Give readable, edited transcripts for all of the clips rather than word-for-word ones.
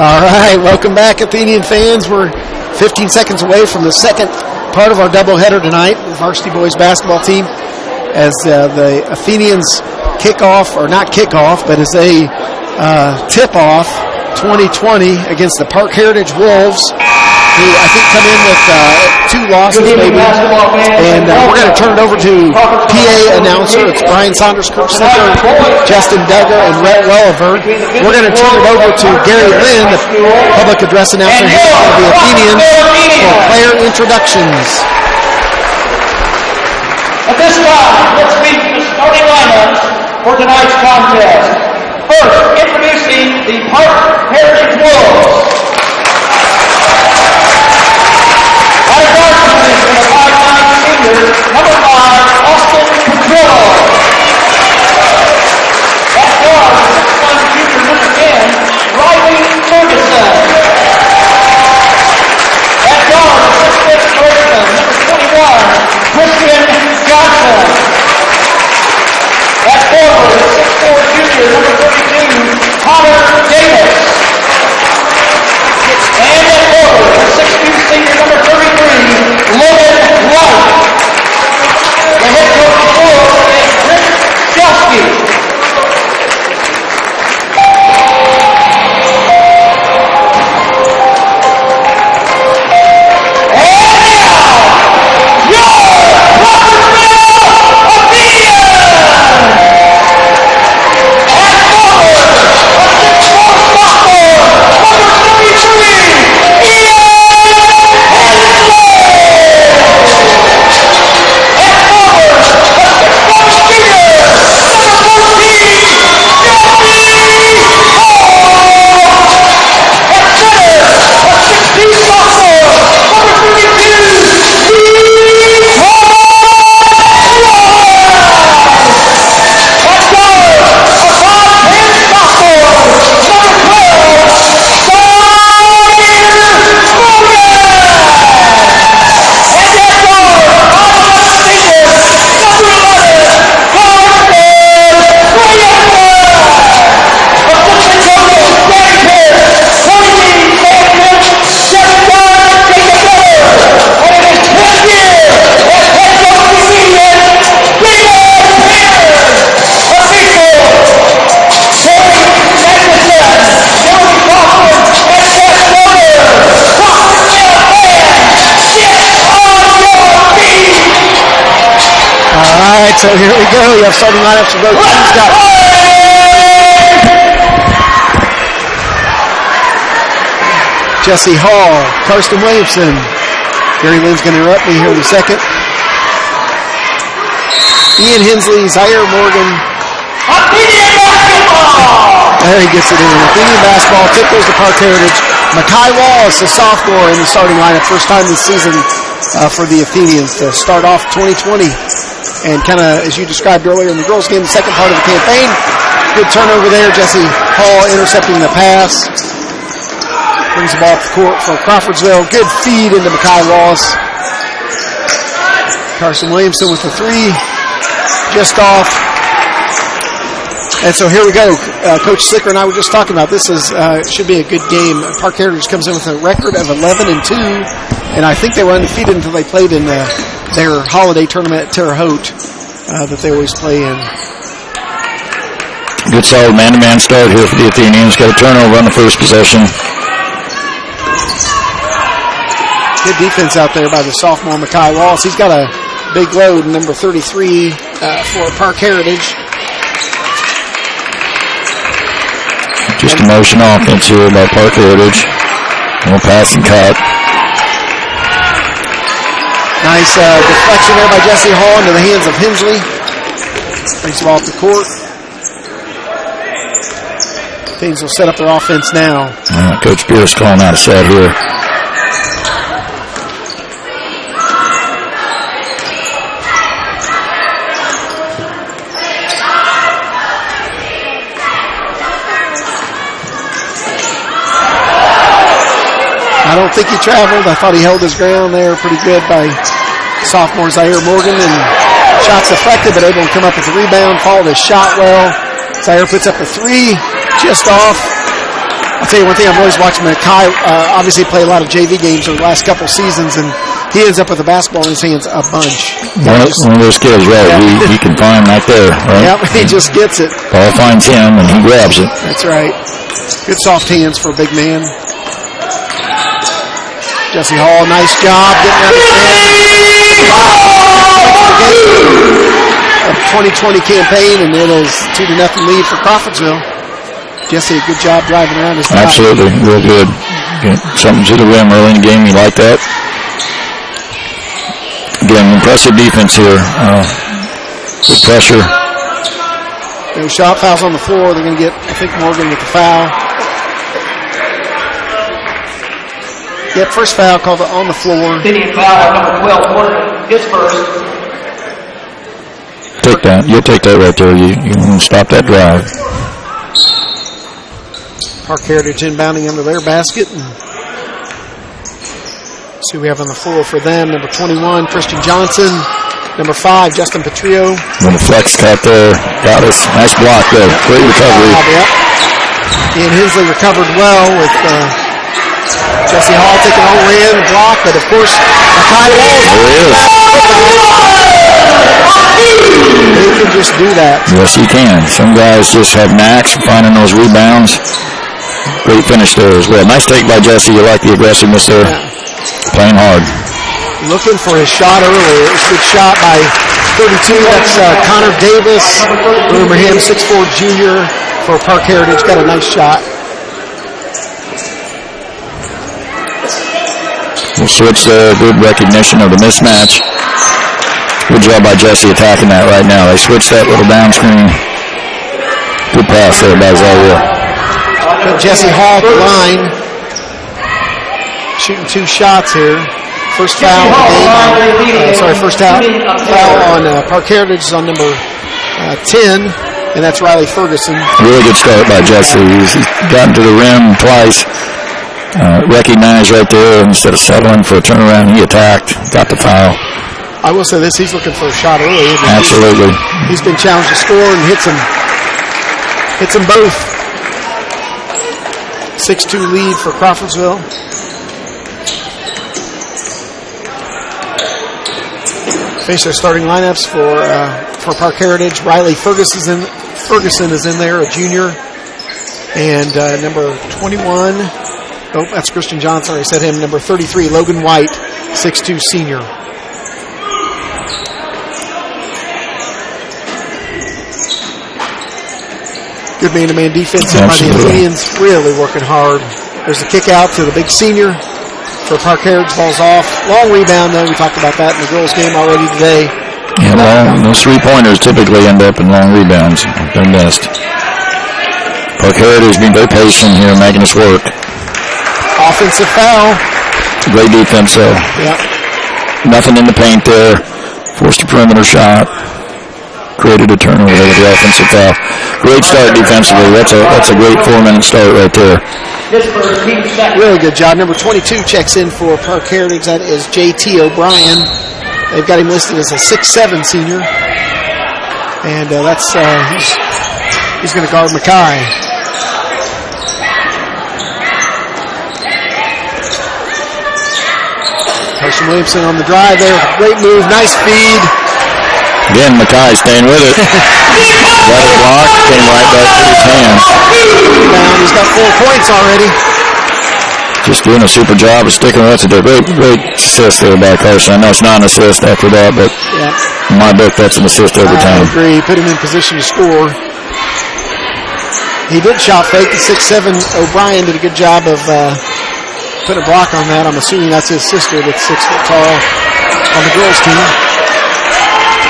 All right, welcome back, Athenian fans. We're 15 seconds away from the second part of our doubleheader tonight, the varsity boys basketball team, as the Athenians kick off, or not kick off, but as they tip off 2020 against the Parke Heritage Wolves, who I think come in with 2 losses maybe. And we're going to turn it over to PA announcer. It's Brian Saunders, Coach Slicker, Justin Duggar, and Rhett Welliver. We're going to turn it over to Gary Lynn, the public address announcer here for the Athenians, for player introductions. At this time, let's meet the starting lineups for tonight's contest. First, introducing the Parke Heritage Wolves. At a guard position, a 5'9" senior, number 5, Austin Petrillo. At guard, 6'1" junior, number 10, Riley Ferguson. At guard, 6'6" freshman, number 21, Christian Johnson. At forward, 6'4" junior, number 32, Connor Davis. And at forward, 6'2" senior, number 33, Logan Wright. The head coach of the Wolves is Rick Shelsky. So here we go. You have starting lineups for both teams. Got Jesse Hall, Karsten Williamson. Gary Lynn's going to interrupt me here in a second. Ian Hensley, Zaire Morgan. Athenian basketball! There he gets it in. Athenian basketball. Tip goes to Parke Heritage. Makai Wallace, a sophomore in the starting lineup. First time this season for the Athenians to start off 2020. And kind of, as you described earlier in the girls' game, the second part of the campaign. Good turnover there. Jesse Hall intercepting the pass. Brings the ball up the court for Crawfordsville. Good feed into Makai Wallace. Carson Williamson with the 3. Just off. And so here we go. Coach Slicker and I were just talking about this. Should be a good game. Parke Heritage comes in with a record of 11-2. And I think they were undefeated until they played in their holiday tournament at Terre Haute that they always play in. Good solid man-to-man start here for the Athenians. Got a turnover on the first possession. Good defense out there by the sophomore Makai Wallace. He's got a big load, number 33 for Parke Heritage. Just a motion offense here by Parke Heritage. No pass and cut. Nice deflection there by Jesse Hall into the hands of Hensley. Brings the ball off the court. Things will set up their offense now. Coach Pierce calling out a set here. I don't think he traveled. I thought he held his ground there pretty good by sophomore Zaire Morgan, and shots effective, but able to come up with the rebound, followed his shot well. Zaire puts up a 3, just off. I'll tell you one thing, I've always watched Mackay obviously play a lot of JV games over the last couple seasons, and he ends up with the basketball in his hands a bunch. One of those kids, right? He can find right there, right? Yep, he just gets it. Ball finds him, and he grabs it. That's right. Good soft hands for a big man. Jesse Hall, nice job getting out of the 2020 campaign, and it is 2-0 lead for Crawfordsville. Jesse, good job driving around his guy. Absolutely, real good. Get something to the rim early in the game. You like that? Again, impressive defense here. Good pressure. No shot fouls on the floor. They're going to get, I think, Morgan with the foul. Yep, first foul called on the floor. Athenian foul, number 12, Morgan, his first. Take that. You'll take that right there. You can stop that drive. Parke Heritage inbounding under their basket. And see who we have on the floor for them. Number 21, Christian Johnson. Number 5, Justin Petrillo. When the flex cut there, got us. Nice block there. Yep. Great recovery. Yep. Ian Hensley recovered well with Jesse Hall taking all the way in the block, but of course, Mackay Walls. They can just do that. Yes, he can. Some guys just have knacks finding those rebounds. Great finish there as well. Nice take by Jesse. You like the aggressiveness there. Yeah. Playing hard. Looking for his shot earlier. It was a good shot by 32. That's Connor Davis. Remember him, 6'4" junior for Parke Heritage. Got a nice shot. We'll switch there. Good recognition of the mismatch. Good job by Jesse attacking that right now. They switched that little down screen. Good pass there by Zaire. Jesse Hall at the line. Shooting 2 shots here. First foul first foul on Parke Heritage is on number 10, and that's Riley Ferguson. Really good start by Jesse. He's gotten to the rim twice. Recognized right there. Instead of settling for a turnaround, he attacked. Got the foul. I will say this, he's looking for a shot early. Absolutely. He's been challenged to score and hits them both. 6-2 lead for Crawfordsville. Finish their starting lineups for Parke Heritage. Riley Ferguson is in there, a junior. And number 21, that's Christian Johnson. I said him. Number 33, Logan White, 6'2" senior. Good man-to-man defense here by the Athenians. Really working hard. There's a kick out to the big senior for Parke Heritage. Ball's off. Long rebound, though. We talked about that in the girls' game already today. Yeah, those 3-pointers typically end up in long rebounds. They're missed. Parke Heritage being very patient here, making us work. Offensive foul. Great defense, though. Yep. Nothing in the paint there. Forced a perimeter shot. Created a turnover there with the offensive foul. Great start defensively. That's a great 4-minute start right there. Really good job. Number 22 checks in for Parke Heritage. That is J.T. O'Brien. They've got him listed as a 6'7" senior. And he's going to guard Mackay. Carson Williamson on the drive there. Great move. Nice feed. Again, Mackay staying with it. Got it blocked. Came right back to his hand. Rebound. He's got 4 points already. Just doing a super job of sticking with it. Great assist there by Carson. I know it's not an assist after that, but in my book, that's an assist every time. I agree. Put him in position to score. He did shot fake. The 6'7" O'Brien did a good job of putting a block on that. I'm assuming that's his sister that's 6 foot tall on the girls' team.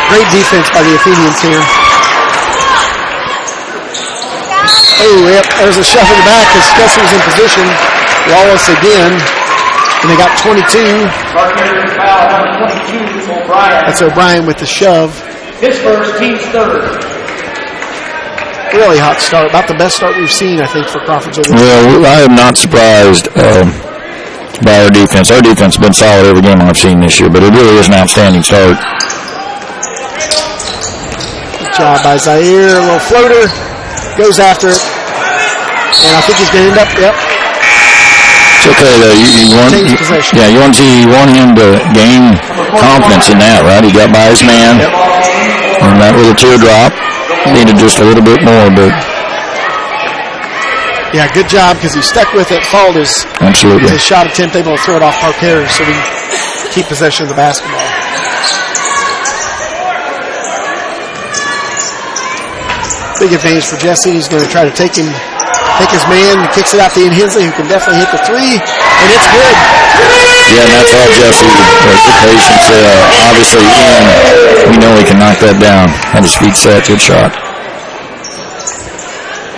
Great defense by the Athenians here. Oh, yep. There's a shove in the back because Jesse was in position. Wallace again. And they got 22. That's O'Brien with the shove. His first, team's third. Really hot start. About the best start we've seen, I think, for Crawfordsville. Well, I am not surprised by our defense. Our defense has been solid every game I've seen this year, but it really is an outstanding start. Good job by Zaire. A little floater. Goes after it. And I think he's going to end up, yep. It's okay, though. You want him to gain confidence in that, right? He got by his man. Yep. And that little teardrop needed just a little bit more, but... Yeah, good job, because he stuck with it, followed his shot attempt, able to throw it off Parke so we keep possession of the basketball. Big advantage for Jesse. He's going to try to take his man, kicks it out to Ian Hensley, who can definitely hit the three, and it's good. Yeah, and that's all Jesse. Good patience. Obviously, Ian, we know he can knock that down. Had his feet set. Good shot.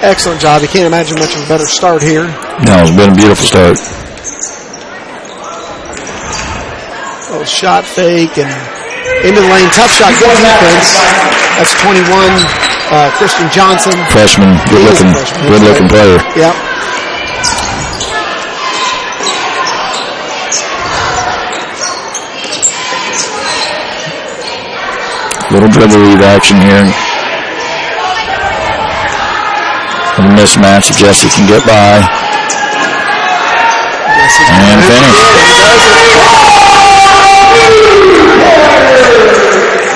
Excellent job. You can't imagine much of a better start here. No, it's been a beautiful start. Little shot fake and into the lane. Tough shot. Good defense. That's 21. Christian Johnson. Freshman. Good looking player. Yep. Little dribble lead action here. A mismatch if Jesse can get by. And finish.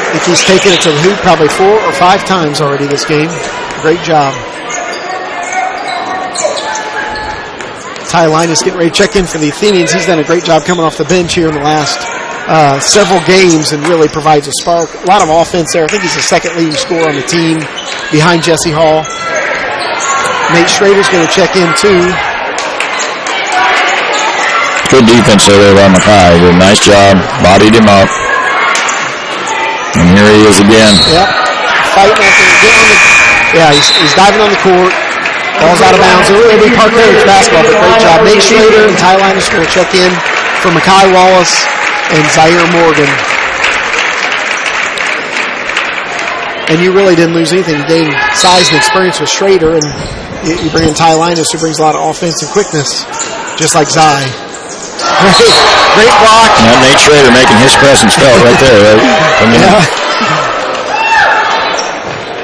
I think he's taken it to the hoop probably 4 or 5 times already this game. Great job. Ty Linus getting ready to check in for the Athenians. He's done a great job coming off the bench here in the last several games and really provides a spark. A lot of offense there. I think he's the second leading scorer on the team behind Jesse Hall. Nate Schrader's going to check in too. Good defense there by Mackay. Did a nice job. Bodied him up. And here he is again. Yep. Fighting after getting on the... Yeah, he's diving on the court. Ball's out of bounds. It'll be Parke's basketball, but great job. Nate Schrader and Ty Linus going to check in for Mackay Wallace and Zaire Morgan. And you really didn't lose anything. You gained size and experience with Schrader, and you bring in Ty Linus, who brings a lot of offense and quickness, just like Zai. Great block. Yeah, Nate Schrader making his presence felt right there. Right? Yeah.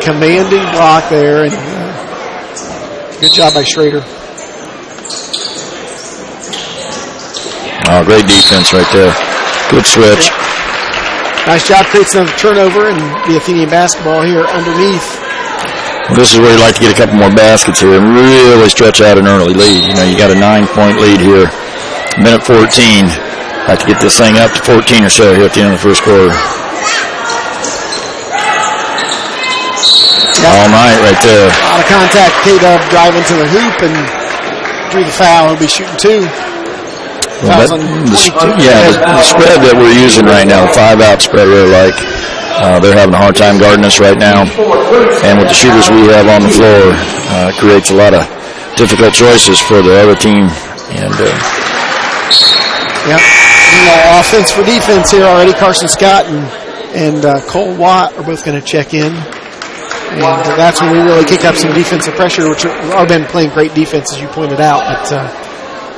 Commanding block there, and good job by Schrader. Oh, great defense right there. Good switch. Nice job creating a turnover and the Athenian basketball here underneath. Well, this is where you like to get a couple more baskets here and really stretch out an early lead. You know, you got a 9-point lead here. Minute 14. Like to get this thing up to 14 or so here at the end of the first quarter. Yep. All night right there. A lot of contact. K-Dub driving to the hoop and drew the foul. He'll be shooting 2. Well, the spread that we're using right now, the 5-out spread, really like. They're having a hard time guarding us right now. And with the shooters we have on the floor, it creates a lot of difficult choices for the other team. And offense for defense here already. Carson Scott and Cole Watt are both going to check in. And that's when we really kick up some defensive pressure, which are been playing great defense, as you pointed out. But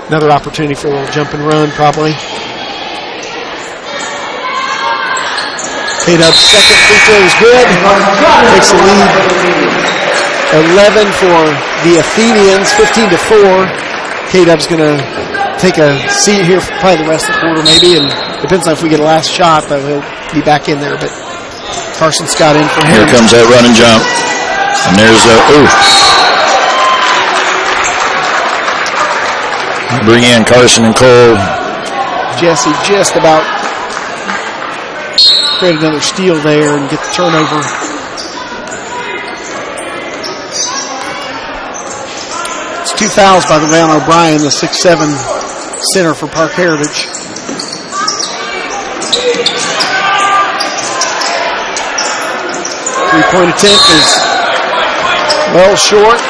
another opportunity for a little jump and run, probably. K-Dub's second free throw is good. Takes the lead. 11 for the Athenians, 15-4. K-Dub's going to take a seat here for probably the rest of the quarter, maybe, and depends on if we get a last shot, though he'll be back in there. But Carson Scott in for him. Here comes that run and jump. And there's bring in Carson and Cole. Jesse just about create another steal there and get the turnover. It's 2 fouls by the way on O'Brien, the 6'7" center for Parke Heritage. Three-point attempt is well short.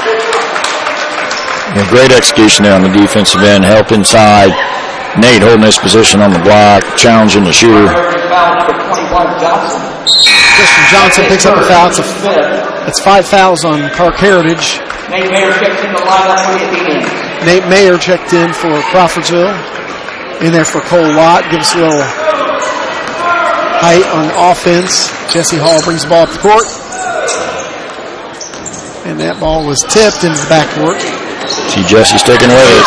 Yeah, great execution there on the defensive end. Help inside. Nate holding his position on the block, challenging the shooter. Christian Johnson picks up a foul. It's 5 fouls on Parke Heritage. Nate Mayer checks in the lineup for the Athenians. Nate Mayer checked in for Crawfordsville. In there for Cole Watt. Gives a little height on offense. Jesse Hall brings the ball up the court. And that ball was tipped into the backcourt. See Jesse sticking with it.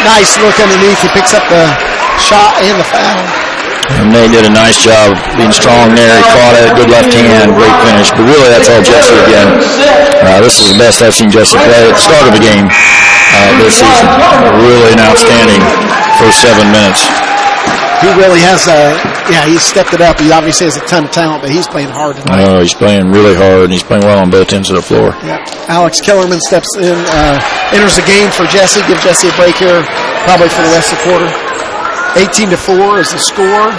Nice look underneath. He picks up the shot and the foul. And Nate did a nice job being strong there. He caught it, good left hand, great finish. But really, that's all Jesse again. This is the best I've seen Jesse play at the start of the game this season. Really an outstanding first 7 minutes. He really has he's stepped it up. He obviously has a ton of talent, but he's playing hard tonight. Oh, he's playing really hard, and he's playing well on both ends of the floor. Yep. Alex Kellerman steps in, enters the game for Jesse. Give Jesse a break here, probably for the rest of the quarter. 18-4 is the score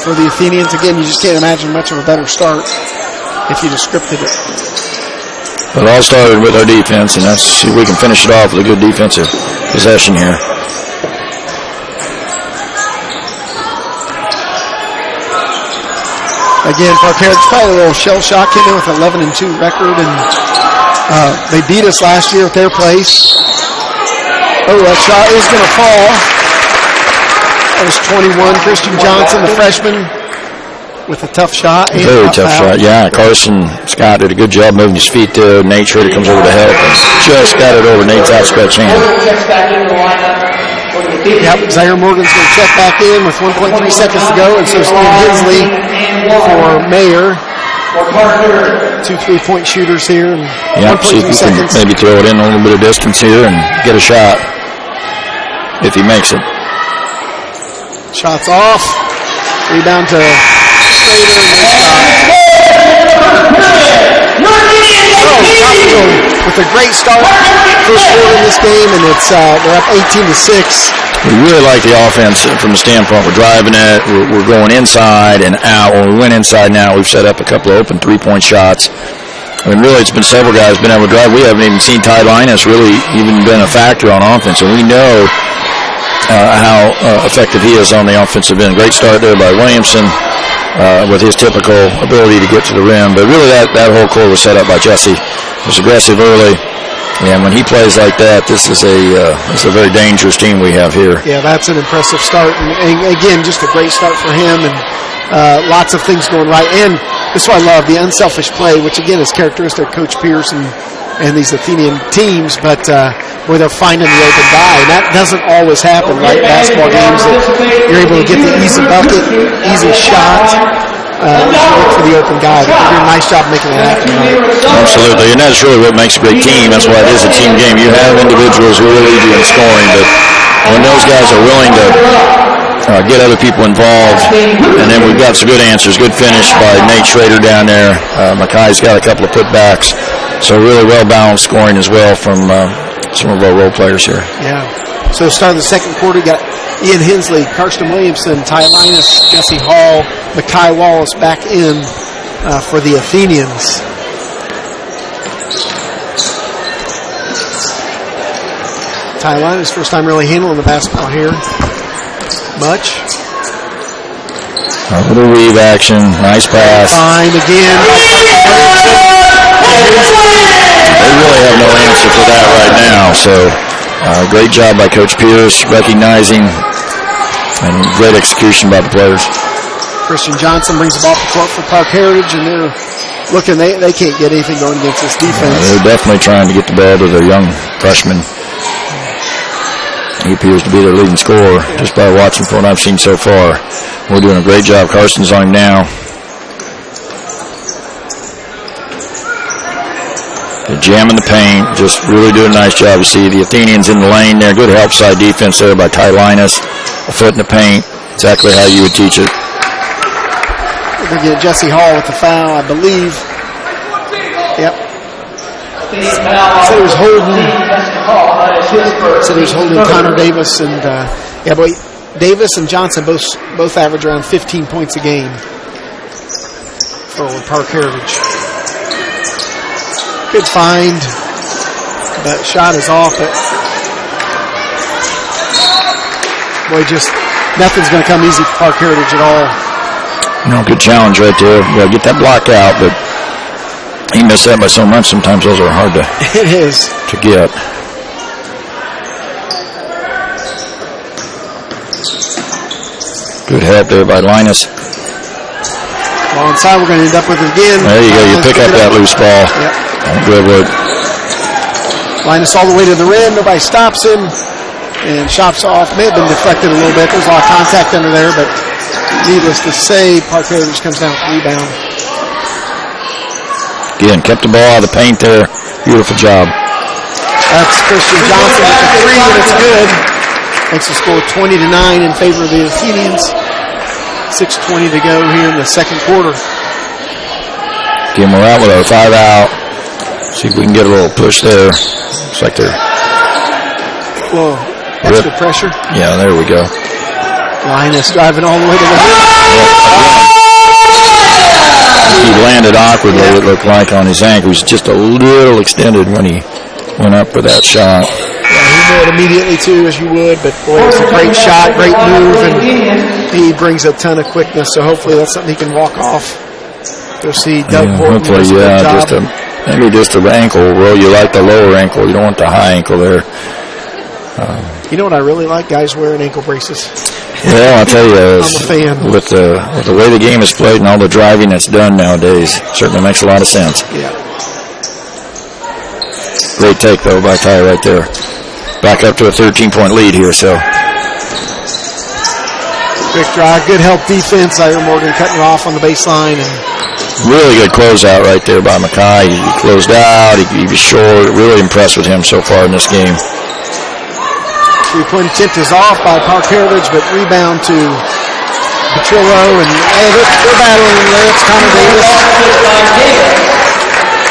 for the Athenians. Again, you just can't imagine much of a better start if you just scripted it. But it all started with our defense, and let's see if we can finish it off with a good defensive possession here. Again, Parke probably a little shell shock. Came in with an 11-2 record, and they beat us last year at their place. Oh, that shot is going to fall. That was 21. Christian Johnson, the freshman, with a tough shot. Very tough shot. Yeah, Carson Scott did a good job moving his feet there. Nate Schrader comes over to help and just got it over Nate's outstretched hand. Yep, Zaire Morgan's going to check back in with 1.3 seconds to go, and so is Ian Hensley for Mayer. 2 3-point shooters here. And see if he can maybe throw it in a little bit of distance here and get a shot if he makes it. Shots off. Rebound to Schrader. With a great start. First quarter in this game, and it's they're up 18-6. We really like the offense from the standpoint. We're driving it. We're going inside and out. When we went inside now, we've set up a couple of open three-point shots. I mean, really, it's been several guys been able to drive. We haven't even seen Ty Linus really even been a factor on offense, and we know how effective he is on the offensive end. Great start there by Williamson with his typical ability to get to the rim. But really, that whole core was set up by Jesse. He was aggressive early. And when he plays like that, this is a very dangerous team we have here. Yeah, that's an impressive start. And again, just a great start for him. And lots of things going right. And this is what I love, the unselfish play, which, again, is characteristic of Coach Pierce and these Athenian teams. But where they're finding the open guy. And that doesn't always happen, right? Basketball games that you're able to get the easy bucket, easy shot. Look for the open guy. But you're doing a nice job making that happen tonight. Absolutely, and that's really what makes a great team. That's why it is a team game. You have individuals who really do in scoring, but when those guys are willing to get other people involved, and then we've got some good answers. Good finish by Nate Schrader down there. Mackay's got a couple of putbacks, so really well-balanced scoring as well from some of our role players here. Yeah. So start of the second quarter, you got Ian Hensley, Karsten Williamson, Ty Linus, Jesse Hall, Mackay Wallace back in for the Athenians. Ty Linus, first time really handling the basketball here. Much. A little weave action, nice pass. Fine again. They really have no answer for that right now, so great job by Coach Pierce, recognizing, and great execution by the players. Christian Johnson brings the ball up the court for Parke Heritage, and they're looking, they can't get anything going against this defense. They're definitely trying to get the ball to their young freshman. He appears to be their leading scorer just by watching from what I've seen so far. We're doing a great job. Carson's on him now. They're jamming the paint, just really doing a nice job. You see the Athenians in the lane there. Good help side defense there by Ty Linus. A foot in the paint, exactly how you would teach it. We're going to get Jesse Hall with the foul, I believe. Yep. Said he was holding Connor Davis, and Davis and Johnson both average around 15 points a game for Parke Heritage. Good find. That shot is off. But boy, just nothing's going to come easy for Parke Heritage at all. Good challenge right there. Yeah, get that block out, but he missed that by so much. Sometimes those are hard to get. Good help there by Linus. Ball inside, we're going to end up with it again. There you go. You pick up that loose ball. Yep. Good work. Linus all the way to the rim. Nobody stops him. And shots off. May have been deflected a little bit. There's a lot of contact under there, but needless to say, Parke just comes down with the rebound. Again, kept the ball out of the paint there. Beautiful job. That's Christian Johnson with the three, and it's good. Makes the score 20-9 in favor of the Athenians. 6:20 to go here in the second quarter. Again, we're out with our 5 out. See if we can get a little push there. Looks like they're... Whoa, extra pressure. Yeah, there we go. Linus driving all the way to the rim. He landed awkwardly, it looked like, on his ankle. He was just a little extended when he went up for that shot. Yeah, he knew it immediately, too, as you would. But, boy, it was a great shot, great move, and he brings a ton of quickness. So hopefully that's something he can walk off. Go see Doug Horton. Hopefully, maybe just an ankle. Well, you like the lower ankle. You don't want the high ankle there. You know what I really like? Guys wearing ankle braces. Well, I'll tell you, I'm a fan. With the way the game is played and all the driving that's done nowadays, certainly makes a lot of sense. Yeah. Great take, though, by Ty right there. Back up to a 13-point lead here, so. Quick drive, good help defense. Ira Morgan cutting her off on the baseline. And really good closeout right there by Mackay. He closed out. He was short. Really impressed with him so far in this game. Three-point attempt is off by Parke Heritage, but rebound to Petrillo, and they're battling there. It's Connor Davis.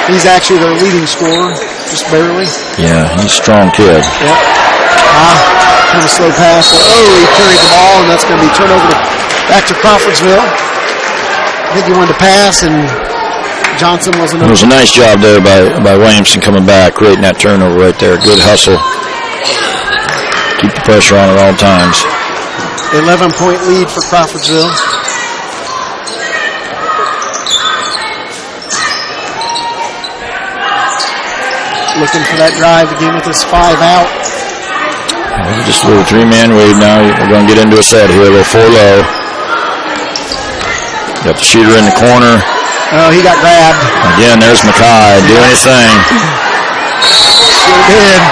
He's actually their leading scorer, just barely. Yeah, he's a strong kid. Yep. Kind of a slow pass. He carried the ball, and that's going to be turned over back to Crawfordsville. I think he wanted to pass, and Johnson wasn't. It was a nice job there by Williamson coming back, creating that turnover right there. Good hustle. Keep the pressure on at all times. 11-point lead for Crawfordsville. Looking for that drive again with this 5 out. Just a little 3-man wave now. We're going to get into a set here. A little 4 low. Got the shooter in the corner. Oh, he got grabbed. Again, there's Mackay doing his thing. Sure did.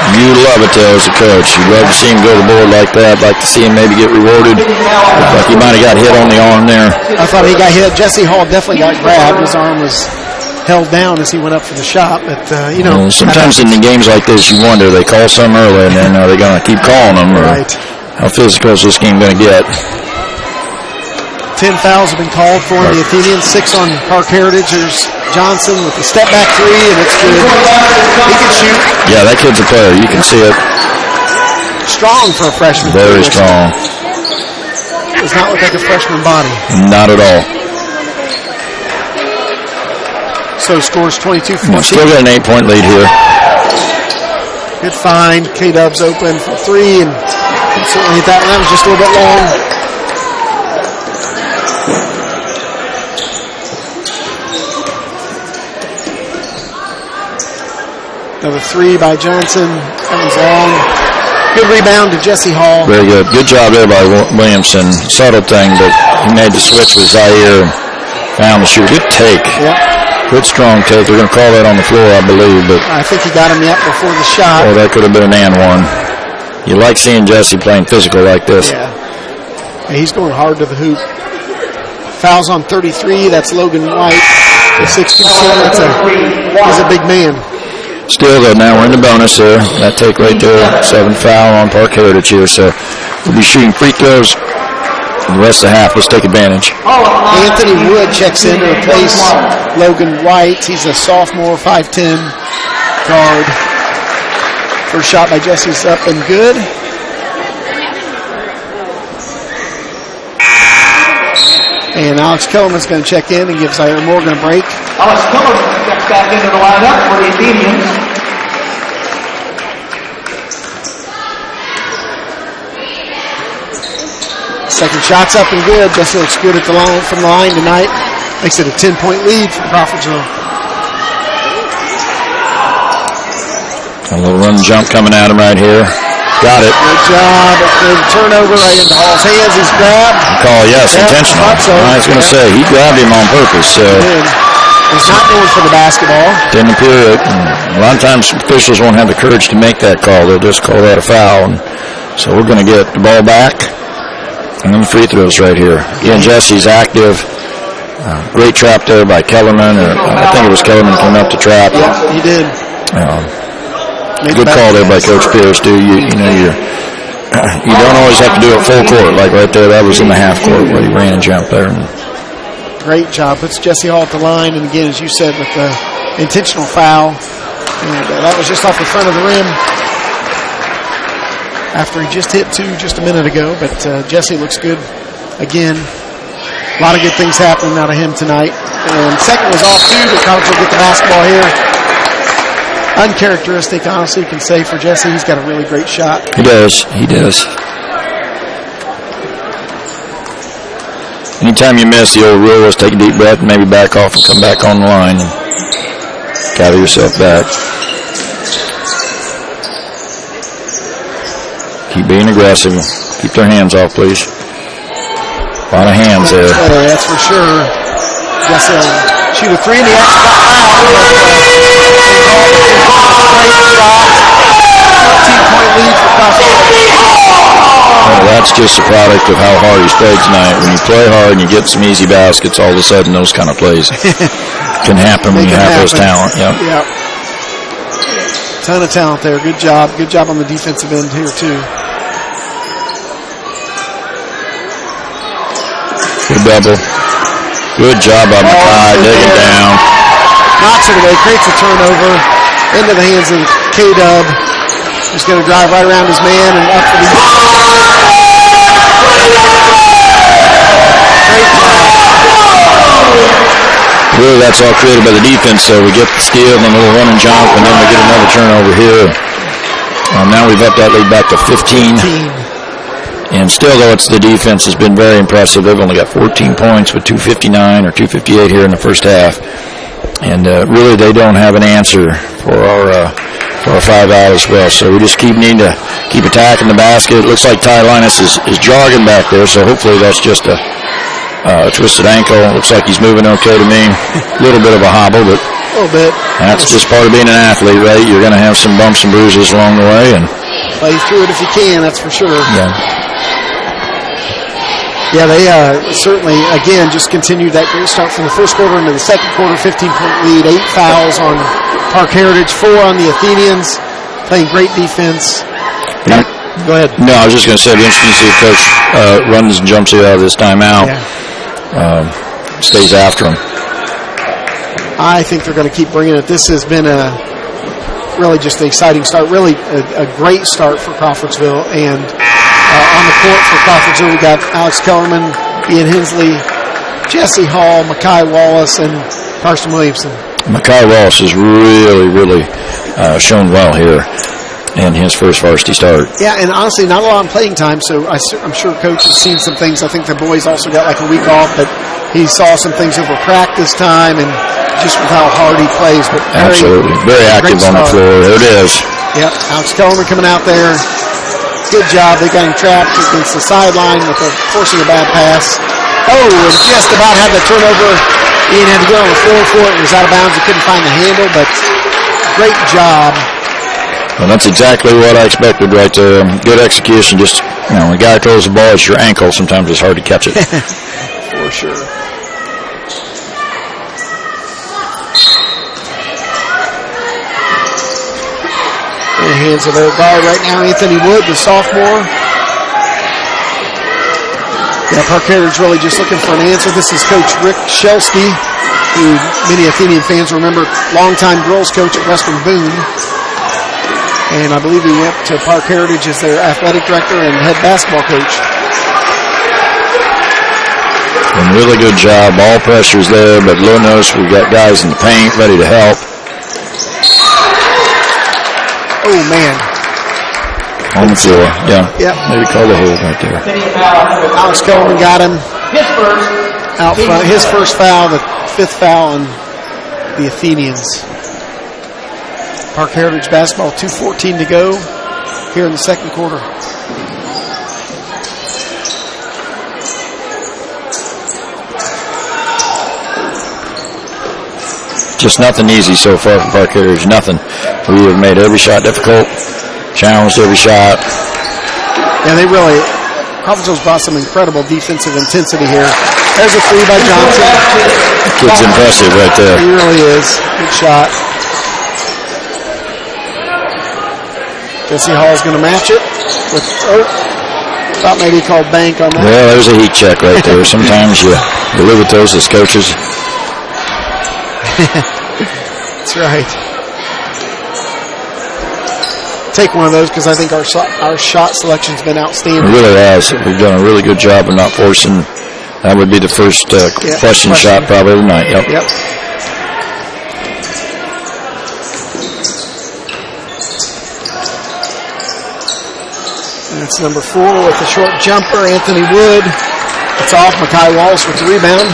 You love it, though, as a coach. You love to see him go to the board like that. Like to see him maybe get rewarded. Like he might have got hit on the arm there. I thought he got hit. Jesse Hall definitely got grabbed. His arm was held down as he went up for the shot. But, sometimes in the games like this, you wonder, they call some early, and then are they going to keep calling them? Or right. How physical is this game going to get? 10 fouls have been called for the Athenians, 6 on Parke Heritage. There's Johnson with the step-back 3, and it's good. He can shoot. Yeah, that kid's a player. You can see it. Strong for a freshman. Very strong. Does not look like a freshman body. Not at all. So scores 22-14. Still got an 8-point lead here. Good find. K-Dub's open for 3, and certainly that one was just a little bit long. Another 3 by Johnson. That was long. Good rebound to Jesse Hall. Very good. Good job there by Williamson. Subtle thing, but he made the switch with Zaire and found the shooter. Good take. Yep. Good strong take. They're going to call that on the floor, I believe. But I think he got him up before the shot. Oh, that could have been an and one. You like seeing Jesse playing physical like this. Yeah. He's going hard to the hoop. Fouls on 33. That's Logan White. The 6'2". He's a big man. Still, though, now we're in the bonus there. That take right there, 7 foul on Parke Heritage here. So we'll be shooting free throws the rest of the half. Let's take advantage. Anthony Wood checks in to replace Logan White. He's a sophomore, 5'10" guard. First shot by Jesse's up and good. And Alex Kellerman's going to check in and gives Ira Morgan a break. Alex Kellerman steps back into the lineup for the Athenians. Second shot's up and good. Jesse looks good at the line from the line tonight. Makes it a 10-point lead for Crawfordsville. A little run jump coming at him right here. Got it. Good job. The turnover right into Hall's hands. He's grabbed. Call, yes, intentional. So. I was going to say, he grabbed him on purpose. So. He's not going for the basketball. Didn't appear it. A lot of times officials won't have the courage to make that call. They'll just call that a foul. And so we're going to get the ball back. And then the free throws right here. Again, Jesse's active. Great trap there by Kellerman. I think it was Kellerman came up to trap. Yeah, he did. Good call there by Coach Pierce, too. You don't always have to do it full court. Like right there, that was in the half court where he ran and jumped there. Great job. Puts Jesse Hall at the line. And again, as you said, with the intentional foul. And that was just off the front of the rim after he just hit two just a minute ago. But Jesse looks good again. A lot of good things happening out of him tonight. And second was off, too, but College will get the basketball here. Uncharacteristic, honestly, you can say for Jesse. He's got a really great shot. He does. He does. Anytime you miss, the old rule is take a deep breath and maybe back off and come back on the line and gather yourself back. Keep being aggressive. Keep their hands off, please. A lot of hands there. That's for sure. Jesse shoot a three in the action. Well, that's just a product of how hard he's played tonight. When you play hard and you get some easy baskets, all of a sudden those kind of plays can happen when you have those talent. Yep. Ton of talent there. Good job. Good job on the defensive end here, too. Good double. Good job by Mackay, digging down. Knocks it away, creates a turnover into the hands of K-Dub. He's going to drive right around his man and up for the... Great job. Really, that's all created by the defense, so we get the steal and a little run and jump, and then we get another turnover here. Now we've upped that lead back to 15. And still, though, it's the defense has been very impressive. They've only got 14 points with 2:59 or 2:58 here in the first half. And really, they don't have an answer for our 5-out as well. So we just needing to keep attacking the basket. It looks like Ty Linus is jogging back there, so hopefully that's just a twisted ankle. Looks like he's moving okay to me. A little bit of a hobble, but a little bit. That's just part of being an athlete, right? You're going to have some bumps and bruises along the way. And play through it if you can, that's for sure. Yeah, they certainly, again, just continued that great start from the first quarter into the second quarter, 15-point lead, 8 fouls on Parke Heritage, 4 on the Athenians, playing great defense. Go ahead. No, I was just going to say, it'd be interesting to see if Coach runs and jumps you out of this timeout. Stays after him. I think they're going to keep bringing it. This has been really just an exciting start, really a great start for Crawfordsville, and on the court for Crawfordsville, we got Alex Kellerman, Ian Hensley, Jesse Hall, Mackay Wallace, and Carson Williamson. Mackay Wallace has really shown well here in his first varsity start. Yeah, and honestly, not a lot of playing time, so I'm sure Coach has seen some things. I think the boys also got like a week off, but he saw some things over practice time and just with how hard he plays. But absolutely. Very active on the floor. There it is. Yep, Alex Kellerman coming out there. Good job. They got him trapped against the sideline with forcing a bad pass. Oh, and just about had the turnover. Ian had to get on the floor for it. It was out of bounds. He couldn't find the handle, but great job. Well, that's exactly what I expected right there. Good execution. Just, when a guy throws the ball at your ankle, sometimes it's hard to catch it. For sure. In the hands of their guard right now, Anthony Wood, the sophomore. Yeah, Parke Heritage really just looking for an answer. This is Coach Rick Shelsky, who many Athenian fans remember, longtime girls coach at Western Boone. And I believe he went to Parke Heritage as their athletic director and head basketball coach. And really good job. Ball pressure's there, but low notice. We've got guys in the paint ready to help. Oh, man. On the floor, yeah. Yep. Maybe call the hold right there. Alex Coleman got him out front. His first foul, the 5th foul on the Athenians. Parke Heritage basketball, 2:14 to go. here in the second quarter. Just nothing easy so far for Parke. There's nothing. We have made every shot difficult, challenged every shot. Yeah, they really, Crawfordsville's brought some incredible defensive intensity here. There's a three by Johnson. The kid's impressive right there. He really is. Good shot. Jesse Hall's going to match it with, thought maybe he called bank on that. Well, there's a heat check right there. Sometimes you live with those as coaches. That's right. Take one of those because I think our shot selection's been outstanding. It really has. We've done a really good job of not forcing. That would be the first question shot probably of the night. Yep. That's number 4 with the short jumper, Anthony Wood. It's off. Makai Walsh with the rebound.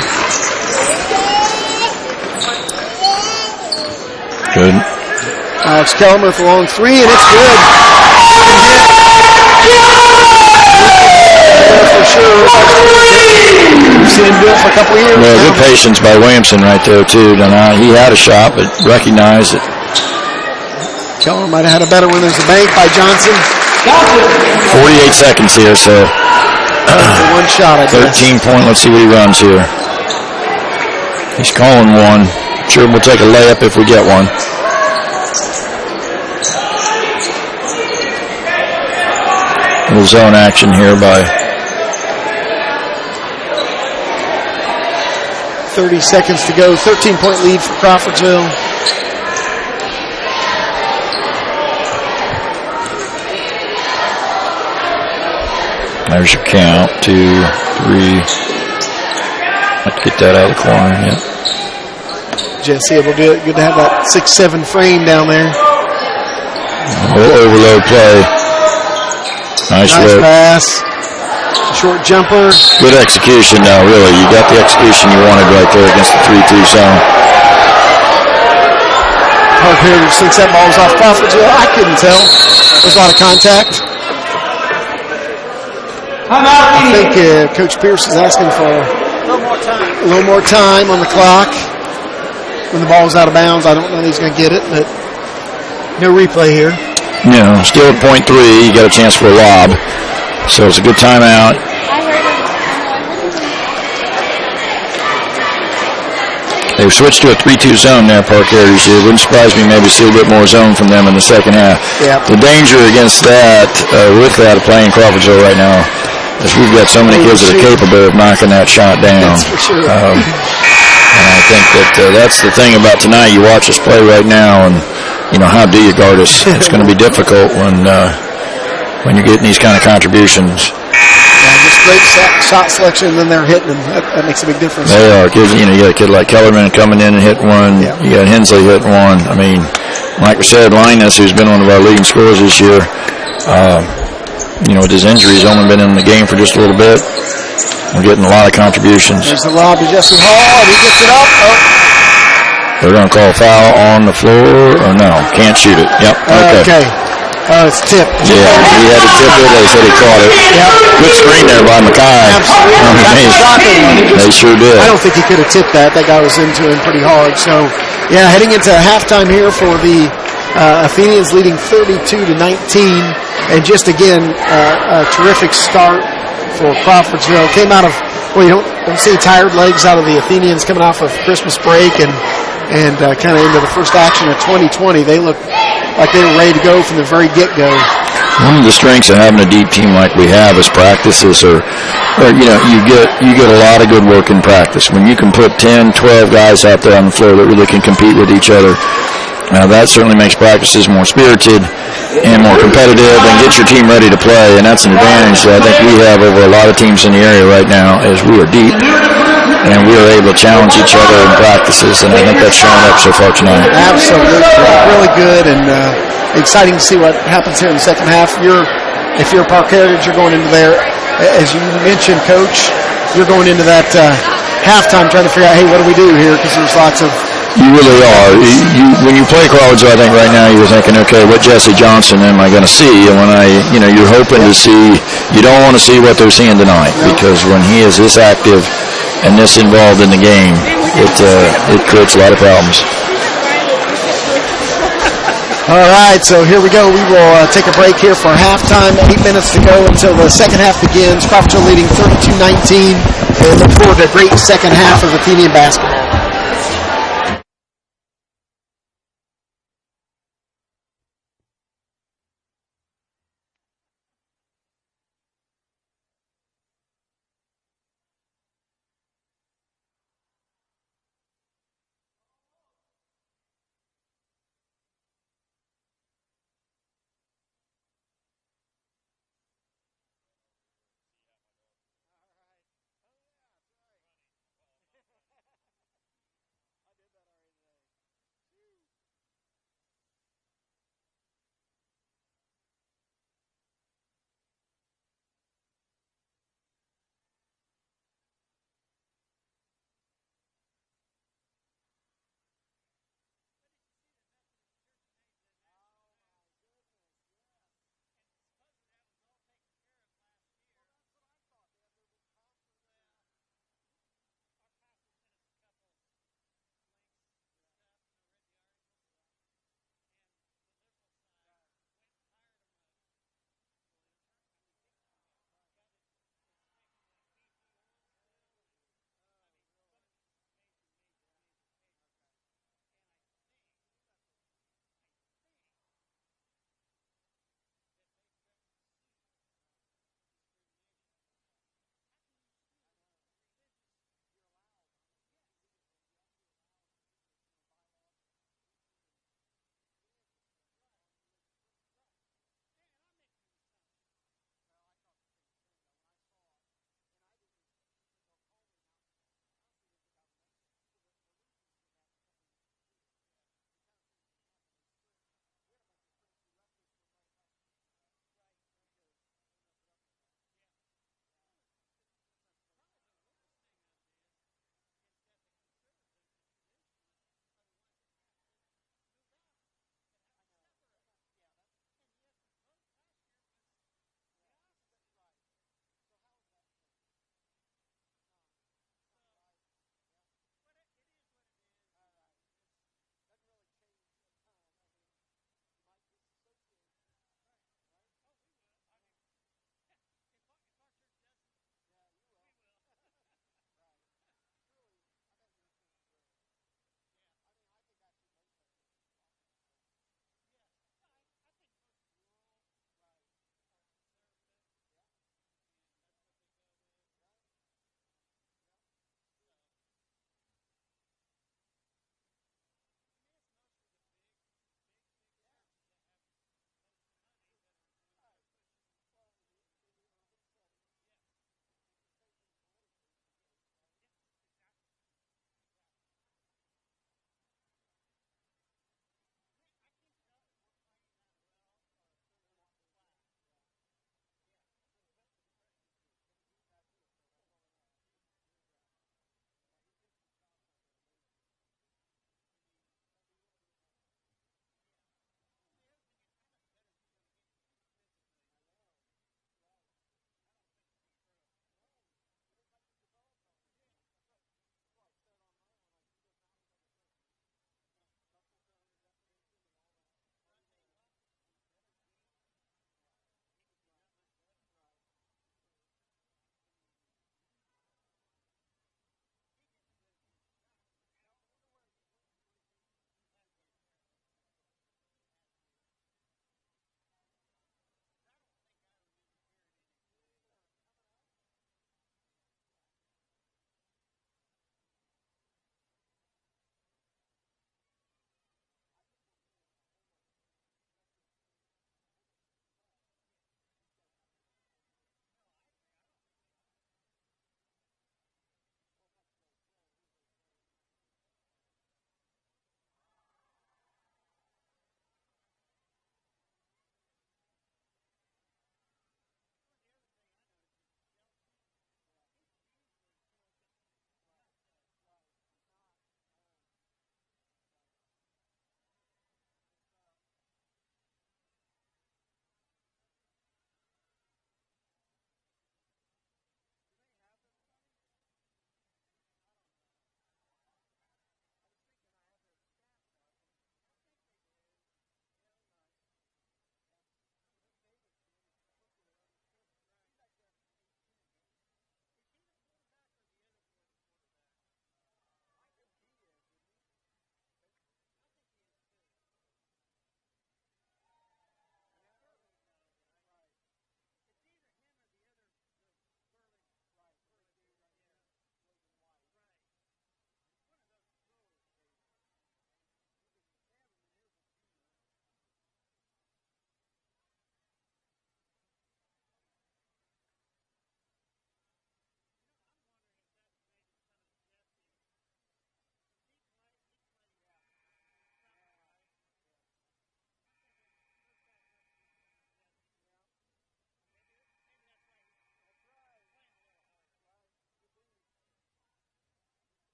Good. Alex Kellerman with a long three, and it's good. For sure. We've seen him do it for a couple of years. Well, good patience by Williamson right there, too. He had a shot, but recognized it. Kellerman might have had a better one. There's a bank by Johnson. 48 seconds here, so. One shot, I guess. 13 point. Let's see what he runs here. He's calling one. Sure, we'll take a layup if we get one. Little zone action here by 30 seconds to go. 13-point lead for Crawfordsville. There's your count. 2, 3. Have to get that out of the corner. Yep. Jesse able to do it. Good to have that 6-7 frame down there. Overload play. Nice pass. Short jumper. Good execution now, really. You got the execution you wanted right there against the 3-2 zone. Parke Heritage thinks that ball was off Crawfordsville. I couldn't tell. There's a lot of contact. I think Coach Pierce is asking for a little more time on the clock. When the ball's out of bounds, I don't know that he's going to get it, but no replay here. No, still at point 3. You got a chance for a lob. So it's a good timeout. They've switched to a 3-2 zone there, Parke Heritage. It wouldn't surprise me maybe see a bit more zone from them in the second half. Yep. The danger against that, with that, of playing Crawfordsville right now, is we've got so many kids that are capable of knocking that shot down. That's for sure. And I think that's the thing about tonight. You watch us play right now, and how do you guard us? It's going to be difficult when you're getting these kind of contributions. Yeah, just great shot selection, and then they're hitting them. That makes a big difference. They are. You got a kid like Kellerman coming in and hitting one. Yeah. You got Hensley hitting one. I mean, like we said, Linus, who's been one of our leading scorers this year, with his injury, he's only been in the game for just a little bit. We're getting a lot of contributions. There's the lob to Jesse Hall, and he gets it up. They're going to call a foul on the floor, or no? Can't shoot it. Yep. Okay. It's tipped. Yeah, he had to tip it. They said he caught it. Yep. Good screen there by Makai. Absolutely. They sure did. I don't think he could have tipped that. That guy was into him pretty hard. So, yeah, heading into halftime here for the Athenians, leading 32-19. And just, again, a terrific start for Crawfordsville. Came out of, you don't see tired legs out of the Athenians coming off of Christmas break and kind of into the first action of 2020. They look like they were ready to go from the very get-go. One of the strengths of having a deep team like we have is practices you get a lot of good work in practice. When you can put 10, 12 guys out there on the floor that really can compete with each other, that certainly makes practices more spirited and more competitive and get your team ready to play. And that's an advantage that I think we have over a lot of teams in the area right now, is we are deep and we are able to challenge each other in practices. And I think that's showing up so far tonight. Absolutely. Really good and exciting to see what happens here in the second half. If you're Parke Heritage, you're going into there, as you mentioned, Coach, you're going into that halftime trying to figure out, hey, what do we do here? Because there's lots of You really are. When you play Crawfordsville, I think right now you're thinking, okay, what Jesse Johnson am I going to see? And when you're hoping to see, you don't want to see what they're seeing tonight, because when he is this active and this involved in the game, it creates a lot of problems. All right, so here we go. We will take a break here for halftime. 8 minutes to go until the second half begins. Crawfordsville leading 32-19. And look forward to a great second half of Athenian basketball.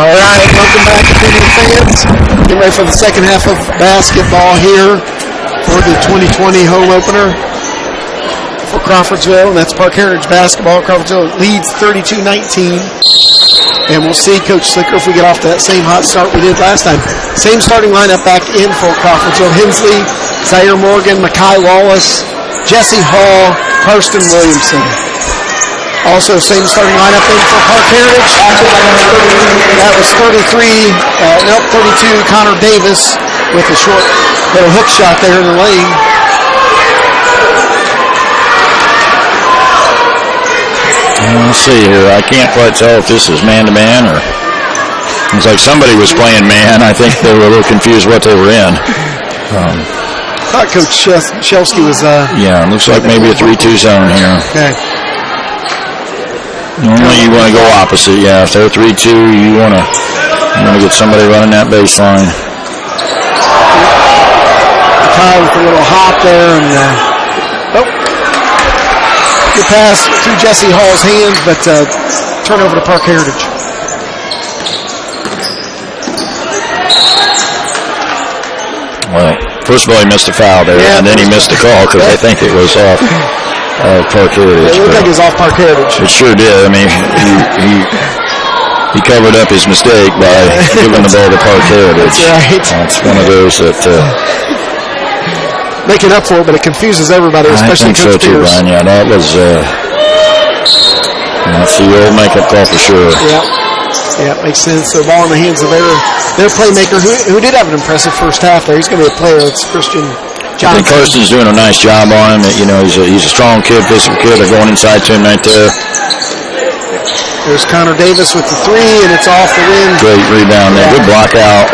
All right, welcome back, Athenian fans. Getting ready for the second half of basketball here for the 2020 home opener for Crawfordsville, and that's Parke Heritage basketball. Crawfordsville leads 32-19, and we'll see Coach Slicker if we get off to that same hot start we did last time. Same starting lineup back in for Crawfordsville: Hensley, Zaire Morgan, Mackay Wallace, Jesse Hall, Karsten Williamson. Also, same starting lineup in for Parke Heritage. That was 32, Connor Davis with a short little hook shot there in the lane. Let's see here. I can't quite tell if this is man-to-man or... It's like somebody was playing man. I think they were a little confused what they were in. I thought Coach Shelsky was... yeah, it looks like maybe a 3-2 zone here. Okay. Normally you want to go opposite. Yeah, if they're 3-2, you want to get somebody running that baseline. Kyle with a little hop there, and good pass through Jesse Hall's hands, but turnover to Parke Heritage. Well, first of all, he missed a foul there, and then he missed a call because I think it was off Parke Heritage. It looked like it was off Parke Heritage. It sure did. I mean, he covered up his mistake by giving the ball to Parke Heritage. That's right. It's one of those that... making up for it, but it confuses everybody, especially I think so Coach too, Pierce. Brian. Yeah, that was... that's the old makeup call for sure. Yeah, makes sense. So ball in the hands of their playmaker, who did have an impressive first half there. He's going to be a player. It's Christian Johnson. I think Kirsten's doing a nice job on him. You know, he's a strong kid, physical kid. They're going inside to him right there. There's Connor Davis with the three, and it's off the wing. Great rebound there. Good block out.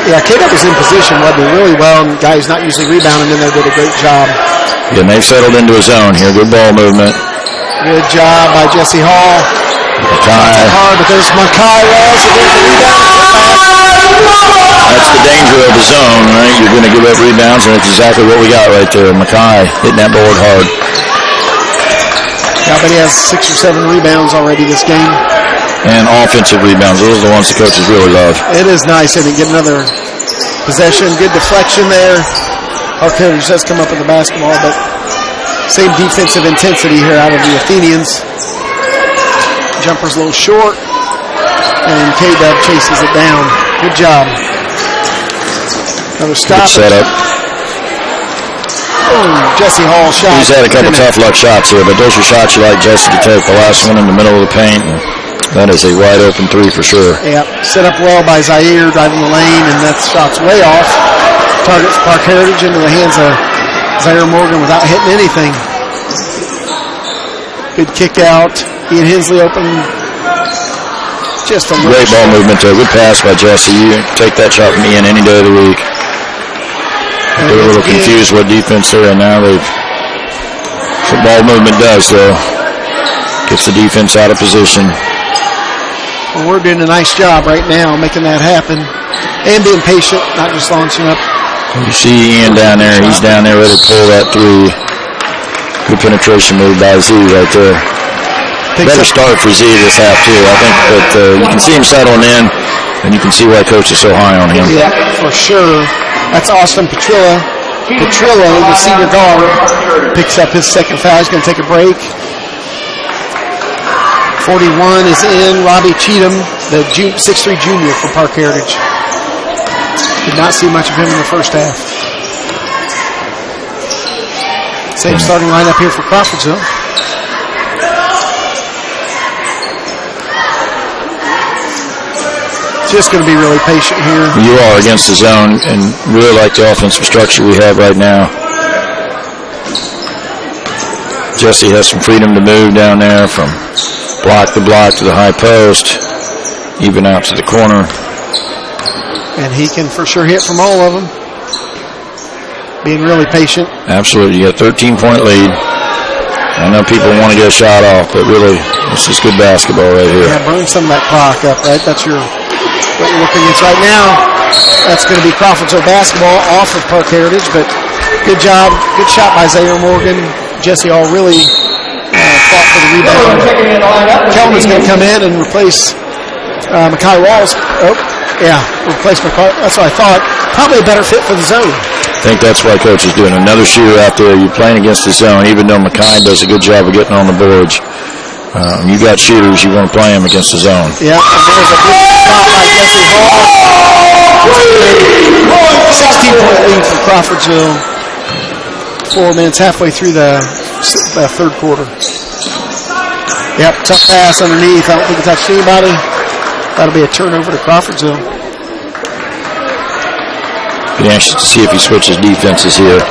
Yeah, K-Dub was in position, wasn't he? Really well, and the guy who's not usually rebounding in there did a great job. Yeah, and they've settled into a zone here. Good ball movement. Good job by Jesse Hall. Mackay. Hard, but there's Mackay Wallace against the rebound. That's the danger of the zone, right? You're going to give up rebounds, and that's exactly what we got right there. Mackay hitting that board hard. Yeah, but he has 6 or 7 rebounds already this game. And offensive rebounds. Those are the ones the coaches really love. It is nice, and get another possession. Good deflection there. Parke Heritage does come up with the basketball, but same defensive intensity here out of the Athenians. Jumper's a little short, and K-Dub chases it down. Good job. Another stop. Good setup. Jesse Hall shot. He's had a couple tough luck shots here, but those are shots you like Jesse to take. The last one in the middle of the paint. That is a wide open three for sure. Yep. Set up well by Zaire driving the lane, and that shot's way off. Target for Parke Heritage into the hands of Zaire Morgan without hitting anything. Good kick out. Ian Hensley open. Just a great ball movement there. Good pass by Jesse. You take that shot from Ian any day of the week. They're a little confused what defense they're in now. That's what ball movement does, though. Gets the defense out of position. Well, we're doing a nice job right now making that happen and being patient, not just launching up. You see Ian down there. He's down there ready to pull that three. Good penetration move by Z right there. Better start for Z this half, too. I think that you can see him settling in, and you can see why Coach is so high on him. Yeah, for sure. That's Austin Petrillo. Petrillo, the senior guard, picks up his second foul. He's going to take a break. 41 is in. Robbie Cheatham, the 6'3 junior for Parke Heritage. Did not see much of him in the first half. Same starting lineup here for Crawfordsville. Just going to be really patient here. You are against the zone and really like the offensive structure we have right now. Jesse has some freedom to move down there from block to block to the high post, even out to the corner. And he can for sure hit from all of them. Being really patient. Absolutely. You got a 13-point lead. I know people want to get a shot off, but really, this is good basketball right here. Yeah, burn some of that clock up, right? That's what you're looking against right now. That's going to be Crawfordsville basketball off of Parke Heritage, but good job. Good shot by Zaire Morgan. Jesse Hall really fought for the rebound. Kelman's going to come in and replace Makai Walls. Oh, yeah, replacement. That's what I thought. Probably a better fit for the zone. I think that's why Coach is doing another shooter out there. You're playing against the zone, even though Makai does a good job of getting on the boards. You got shooters, you want to play them against the zone. Yeah, and there's a big shot by Jesse Hall. 16-point lead for Crawfordsville. 4 minutes halfway through the third quarter. Yep, tough pass underneath. I don't think it touched anybody. That'll be a turnover to Crawfordsville. Be anxious to see if he switches defenses here.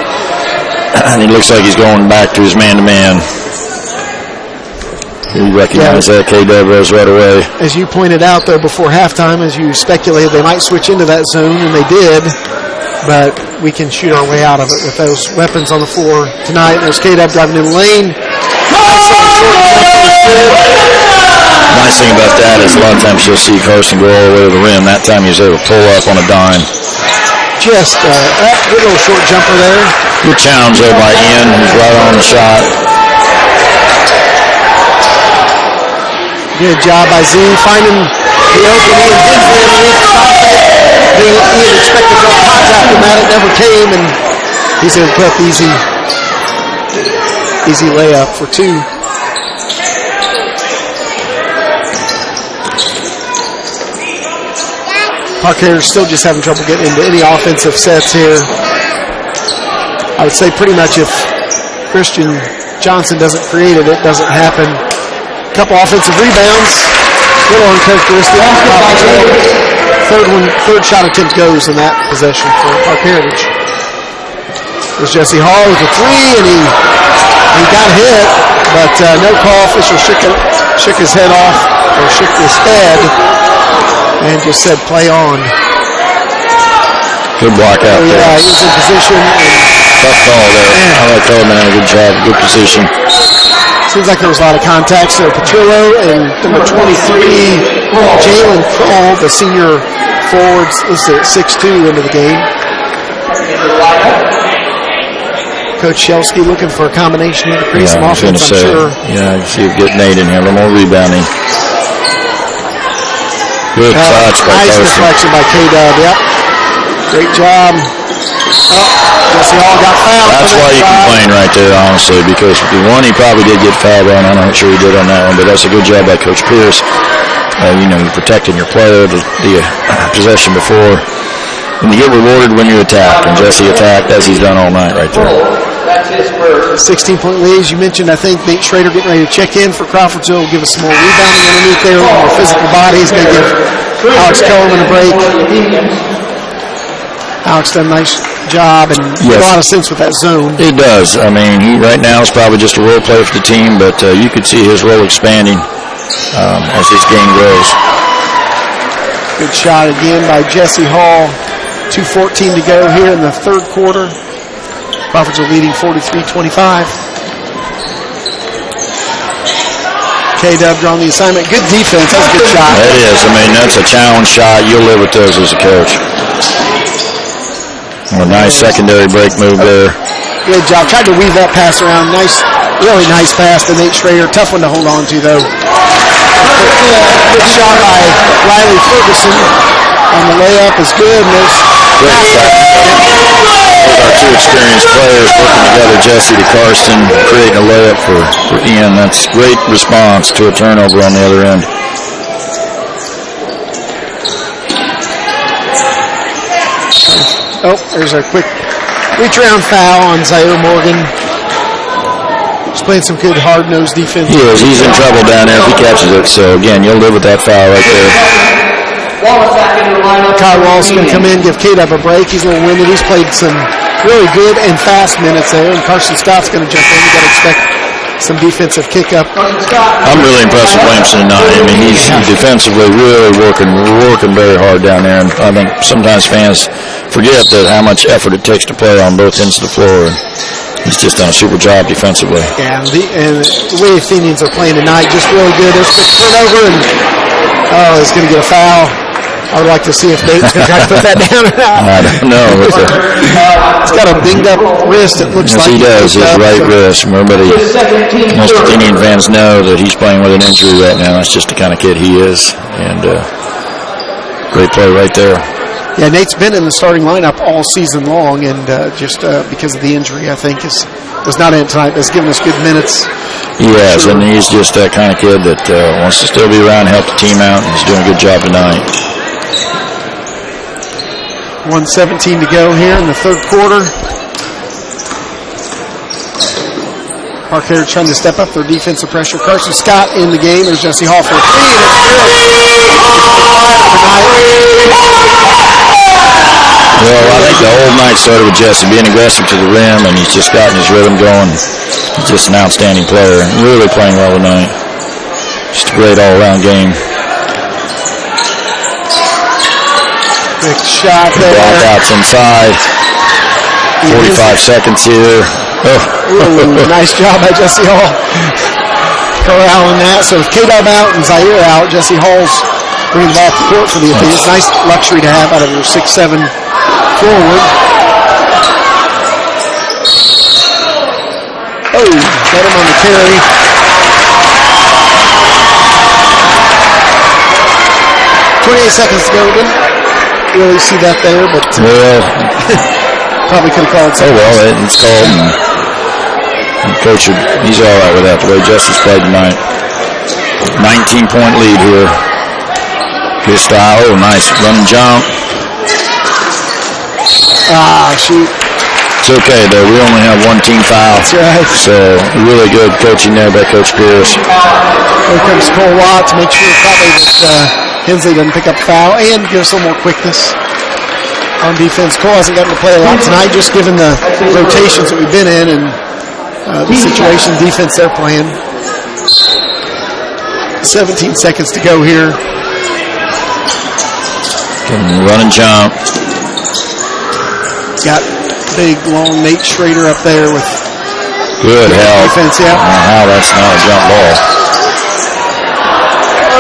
And it looks like he's going back to his man-to-man. You recognize that K-Dub right away. As you pointed out, though, before halftime, as you speculated, they might switch into that zone, and they did. But we can shoot our way out of it with those weapons on the floor tonight. There's K-Dub driving in the lane. Nice thing about that is a lot of times you'll see Carson go all the way to the rim. That time he was able to pull up on a dime. Just that good little short jumper there. Good challenge there by Ian. He's right on the shot. Good job by Z finding the opening and Dinsley underneath the stop it. Ian expected no contact from that. It never came, and he's able to put up easy layup for 2. Parke still just having trouble getting into any offensive sets here. I would say pretty much if Christian Johnson doesn't create it, it doesn't happen. A couple offensive rebounds. A little uncharacteristic. Third shot attempt goes in that possession for Parke Heritage. There's Jesse Hall with a 3, and he got hit, but no call. Official shook his head off, or shook his head, and just said play on. Good block out there. Yeah, he was in position. Tough call there. I like Coleman. Good job. Good position. Seems like there was a lot of contacts there. Petrillo and number 23, Jalen Kroll, the senior forwards, listed at 6'2" into the game. Coach Shelsky looking for a combination here to create some offense, I'm sure. Yeah, see if get Nate in here. A little more rebounding. Good touch by nice Carson. deflection by K-Dub, yep. Great job. Jesse Hall got fouled. That's why you complain right there, honestly, because the one he probably did get fouled on. I'm not sure he did on that one, but that's a good job by Coach Pierce. You're protecting your player, the possession before. And you get rewarded when you attack, and Jesse attacked as he's done all night right there. 16-point lead, as you mentioned. I think Nate Schrader getting ready to check in for Crawfordsville. Will give us some more rebounding underneath there, more physical bodies. Maybe give Alex Coleman a break. Alex done a nice job and made a lot of sense with that zone. He does. I mean, he right now is probably just a role player for the team, but you could see his role expanding as his game grows. Good shot again by Jesse Hall. 2:14 to go here in the third quarter. Crawfords are leading 43-25. K-Dub drawing the assignment. Good defense. That's a good shot. That is. I mean, that's a challenge shot. You'll live with those as a coach. A nice secondary break move there. Good job. Tried to weave that pass around. Nice, really nice pass to Nate Schrader. Tough one to hold on to, though. Good shot by Riley Ferguson. And the layup is good. Great shot. Our two experienced players working together, Jesse to Karsten, creating a layup for Ian. That's great response to a turnover on the other end. Oh, there's a quick reach-around foul on Zaire Morgan. He's playing some good hard-nosed defense. He is. He's in trouble down there if he catches it. So, again, you'll live with that foul right there. Kyle Wallace is going to come in, give K-Dub a break. He's a little winded. He's played some really good and fast minutes there. And Carson Scott's going to jump in. You've got to expect some defensive kick-up. I'm really impressed with Williamson tonight. I mean, he's defensively really working very hard down there. And I think sometimes fans forget that how much effort it takes to play on both ends of the floor. And he's just done a super job defensively. Yeah, and the way Athenians are playing tonight, just really good. There's a quick turnover, and he's going to get a foul. I would like to see if Nate's going to try to put that down or not. I don't know. He's got a dinged-up wrist, it looks like. He does, his right wrist. Remember, most Athenian fans know that he's playing with an injury right now. That's just the kind of kid he is. And Great play right there. Yeah, Nate's been in the starting lineup all season long, and just because of the injury, I think, was not in tonight, but has given us good minutes. He has, and he's just that kind of kid that wants to still be around and help the team out, and he's doing a good job tonight. 1:17 to go here in the third quarter. Parke trying to step up their defensive pressure. Carson Scott in the game. There's Jesse Hall for a three, and it's Well, I think the whole night started with Jesse being aggressive to the rim, and he's just gotten his rhythm going. He's just an outstanding player, and really playing well tonight. Just a great all-around game. Big shot there. Walkouts inside. 45 seconds here. Ooh, nice job by Jesse Hall. Corralling that. So with K-Dub out and Zaire out, Jesse Hall's bringing the ball up the court for the Athenians. Nice luxury to have out of their 6'7" forward. Oh, got him on the carry. "28 seconds to go." Didn't really see that there, but probably could have called something. Oh, well, it's called. And Coach, he's all right with that, the way Jesse's played tonight. 19-point lead here. His style, nice run and jump. Shoot. It's okay, though. We only have one team foul. That's right. So, really good coaching there by Coach Pierce. Here comes Cole Watt to make sure probably that Hensley doesn't pick up a foul and give us a little more quickness on defense. Cole hasn't gotten to play a lot tonight, just given the rotations that we've been in and the situation, defense they're playing. 17 seconds to go here. Can run and jump. Got big, long Nate Schrader up there with good help. Defense, yeah. How that's not a jump ball.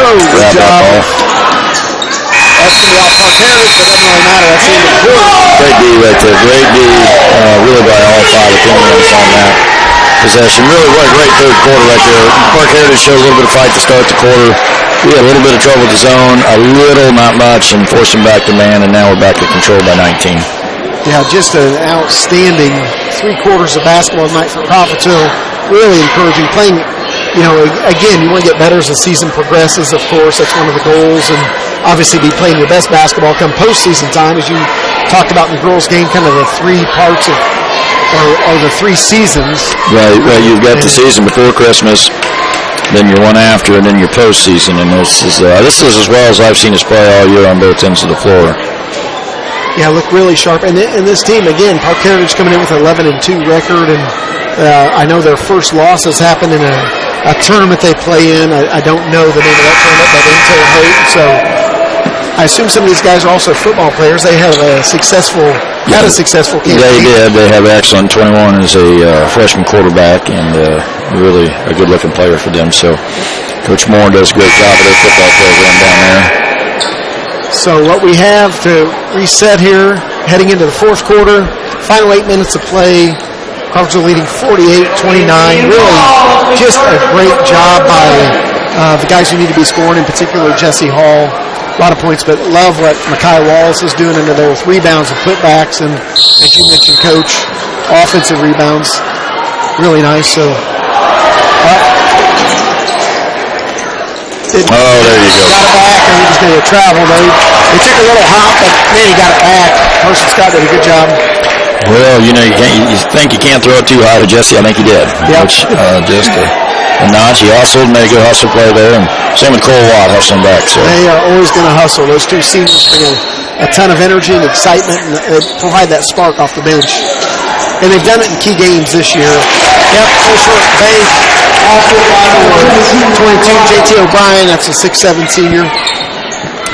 Oh, good job. That's going to be off Parke Heritage, but it doesn't really matter. That's the end of the quarter. Great D right there. Great D. Really by all five Athenians on that possession. Really, what a great third quarter right there. Parke Heritage showed a little bit of fight to start the quarter. We had a little bit of trouble with the zone, a little, not much, and forced him back to man, and now we're back to control by 19. Yeah, just an outstanding 3 quarters of basketball tonight for Crawfordsville. Really encouraging. Playing, again, you want to get better as the season progresses, of course. That's one of the goals. And obviously be playing your best basketball come postseason time, as you talked about in the girls' game, kind of the 3 parts of, or the 3 seasons. Right. You've got the season before Christmas, then your one after, and then your postseason. And this is as well as I've seen us play all year on both ends of the floor. Yeah, look really sharp. And this team, again, Parke Heritage coming in with an 11-2 record, and I know their first loss has happened in a tournament they play in. I don't know the name of that tournament, but Intel Hope. So I assume some of these guys are also football players. They have had a successful campaign. They did. They have excellent. 21 is a freshman quarterback, and really a good-looking player for them. So Coach Moore does a great job of their football program down there. So what we have to reset here, heading into the fourth quarter, final 8 minutes of play. Crawfordsville leading 48-29. Really just a great job by the guys who need to be scoring, in particular Jesse Hall. A lot of points, but love what Mekhi Wallace is doing under there with rebounds and putbacks, and as you mentioned, Coach, offensive rebounds. Really nice. So there you go. Got it back, and he was going to travel. They took a little hop, but man, he got it back. Carson Scott did a good job. Well, you think you can't throw it too high to Jesse. I think he did. Yep. Which, just a notch. He hustled, made a good hustle play there, and same with Cole Watt hustling back. So they are always going to hustle. Those two seniors bring a ton of energy and excitement, and they provide that spark off the bench. And they've done it in key games this year. Yep, full short bank. 22, JT O'Brien. That's a 6'7" senior.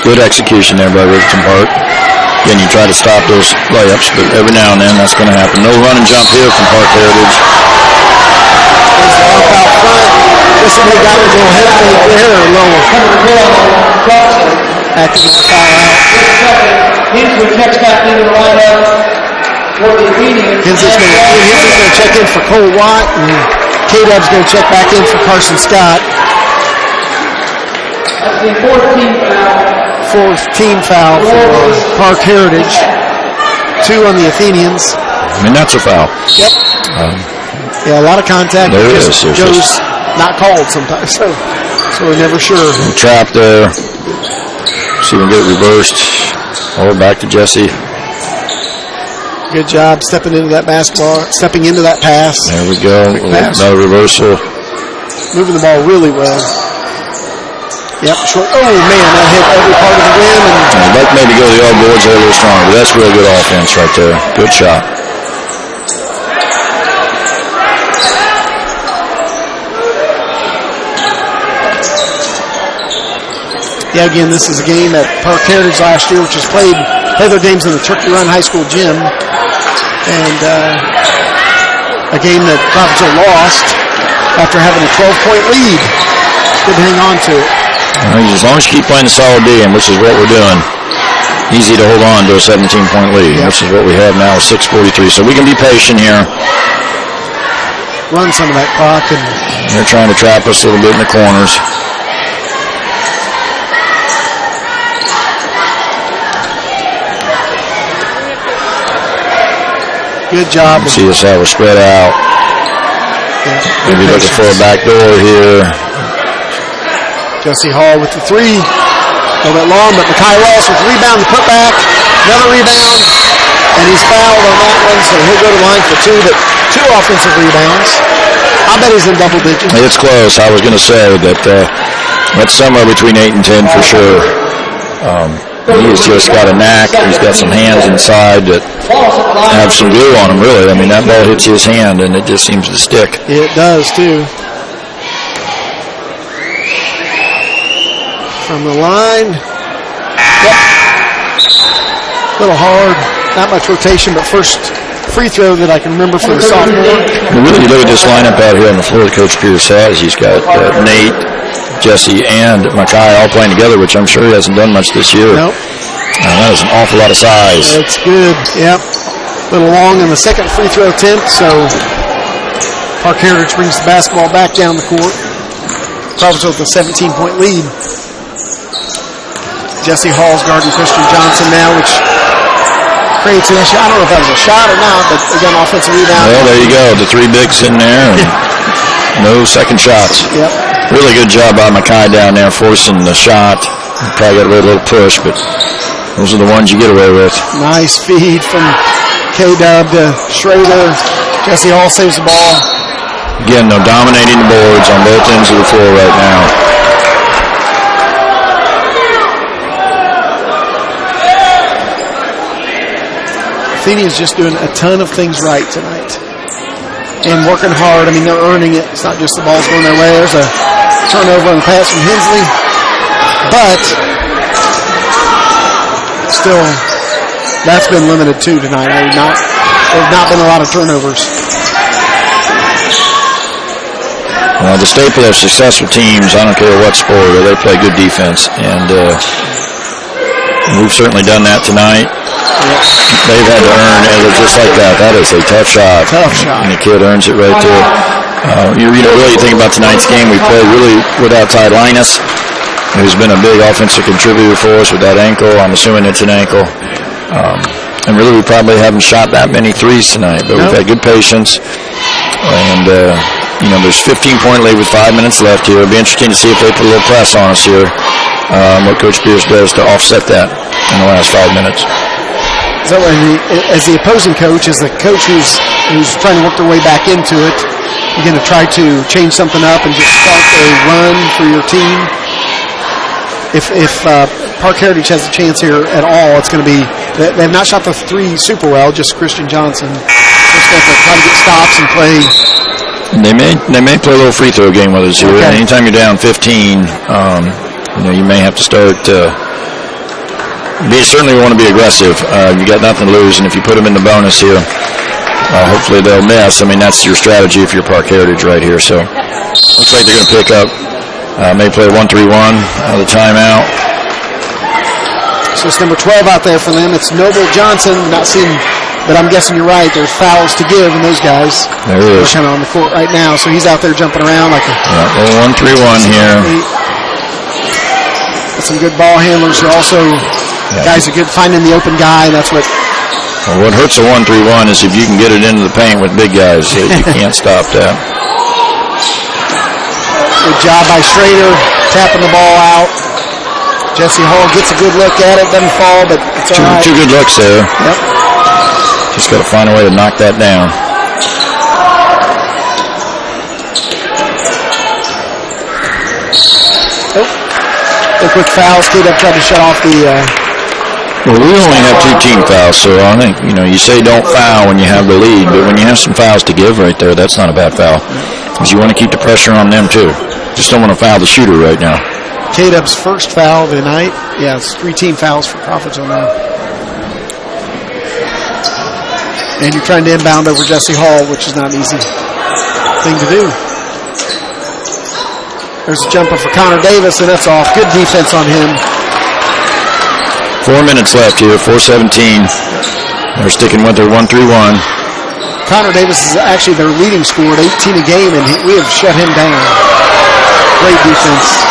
Good execution there by Richardson Park. Again, you try to stop those layups, but every now and then that's going to happen. No run and jump here from Parke Heritage. There's the up out front. This one they got a little head fake there, or lower. Back to the foul out. Hensley checks back into the lineup for the Athenians. Hensley's going to check in for Cole Watt, and K-Dub's going to check back in for Carson Scott. That's the 14th foul. fourth team foul for Parke Heritage. 2 on the Athenians. I mean, that's a foul. Yep. Yeah, a lot of contact. There is. Goes not called sometimes, so we're never sure. Trap there. See if we can get it reversed. Or back to Jesse. Good job stepping into that pass. There we go. Another reversal. Moving the ball really well. Yep, short. Oh, man, that hit every part of the rim. I'd like maybe go to the other boards a little stronger, but that's real good offense right there. Good shot. Yeah, again, this is a game at Parke Heritage last year, which has played their games in the Turkey Run High School gym. And a game that Crawfordsville lost after having a 12-point lead. Good to hang on to it. As long as you keep playing a solid game, which is what we're doing, easy to hold on to a 17-point lead, which is what we have now, 6:43. So we can be patient here. Run some of that clock. And they're trying to trap us a little bit in the corners. Good job. See us how we're spread out. Yeah, maybe looking for a back door here. Jesse Hall with the 3. A little bit long, but Mackay Ross with the rebound, the putback. Another rebound. And he's fouled on that one, so he'll go to line for 2, but 2 offensive rebounds. I bet he's in double digits. It's close. I was going to say that that's somewhere between 8 and 10 for sure. He's just got a knack. He's got some hands inside that have some glue on them, really. I mean, that ball hits his hand, and it just seems to stick. It does, too. From the line. Yep. A little hard. Not much rotation, but first free throw that I can remember for the sophomore. Really, look at this lineup out here on the floor that Coach Pierce has. He's got Nate, Jesse, and Mackay all playing together, which I'm sure he hasn't done much this year. Nope. That is an awful lot of size. That's good. Yep. A little long in the second free throw attempt, so Parke Heritage brings the basketball back down the court. Crawfordsville with a 17-point lead. Jesse Hall's guarding Christian Johnson now, which creates an issue. I don't know if that was a shot or not, but again, offensive rebound. Well, there you go. The 3 bigs in there. And no second shots. Yep. Really good job by Mackay down there forcing the shot. Probably got a little push, but those are the ones you get away with. Nice feed from K-Dub to Schrader. Jesse Hall saves the ball. Again, no dominating the boards on both ends of the floor right now. Athenians just doing a ton of things right tonight. And working hard. I mean, they're earning it. It's not just the ball's going their way. There's a turnover on the pass from Hensley. But still, that's been limited too tonight. There've not been a lot of turnovers. Well, the staple of successful teams, I don't care what sport, they play good defense. And we've certainly done that tonight. Yep. They've had to earn it just like that. That is a tough shot. Tough shot. And the kid earns it right there. Really think about tonight's game. We played really without Ty Linus, who's been a big offensive contributor for us with that ankle. I'm assuming it's an ankle. And really, we probably haven't shot that many threes tonight, but we've had good patience. And, there's 15-point lead with 5 minutes left here. It'll be interesting to see if they put a little press on us here, what Coach Pierce does to offset that in the last 5 minutes. So, as the opposing coach, as the coach who's trying to work their way back into it, you're going to try to change something up and just start a run for your team. If Parke Heritage has a chance here at all, it's going to be they've not shot the 3 super well. Just Christian Johnson. Just have to try to get stops and play. They may play a little free throw game with us here. Okay. Anytime you're down 15, you may have to start. You certainly want to be aggressive. You got nothing to lose, and if you put them in the bonus here, hopefully they'll miss. I mean, that's your strategy if you're Parke Heritage right here. So looks like they're going to pick up. May play 1-3-1 out of the timeout. So it's number 12 out there for them. It's Noble Johnson. Not seeing, but I'm guessing you're right. There's fouls to give, and those guys are kind of on the court right now. So he's out there jumping around like a 1-3-1 here. some good ball handlers who also guys are good finding the open guy, and that's what. Well, what hurts a 1-3-1 is if you can get it into the paint with big guys. You can't stop that. Good job by Schrader, tapping the ball out. Jesse Hall gets a good look at it, doesn't fall, but it's all right. Two good looks there. Yep. Just got to find a way to knock that down. The quick fouls. K-Dub tried to shut off the... Well, we only have 2 team fouls, so I think, you say don't foul when you have the lead, but when you have some fouls to give right there, that's not a bad foul. Because you want to keep the pressure on them, too. Just don't want to foul the shooter right now. K-Dub's first foul of the night. Yeah, it's 3 team fouls for Crawfordsville now. And you're trying to inbound over Jesse Hall, which is not an easy thing to do. There's a jumper for Connor Davis, and that's off. Good defense on him. 4 minutes left here, 4:17. They're sticking with their 1-3-1. Connor Davis is actually their leading scorer at 18 a game, and we have shut him down. Great defense.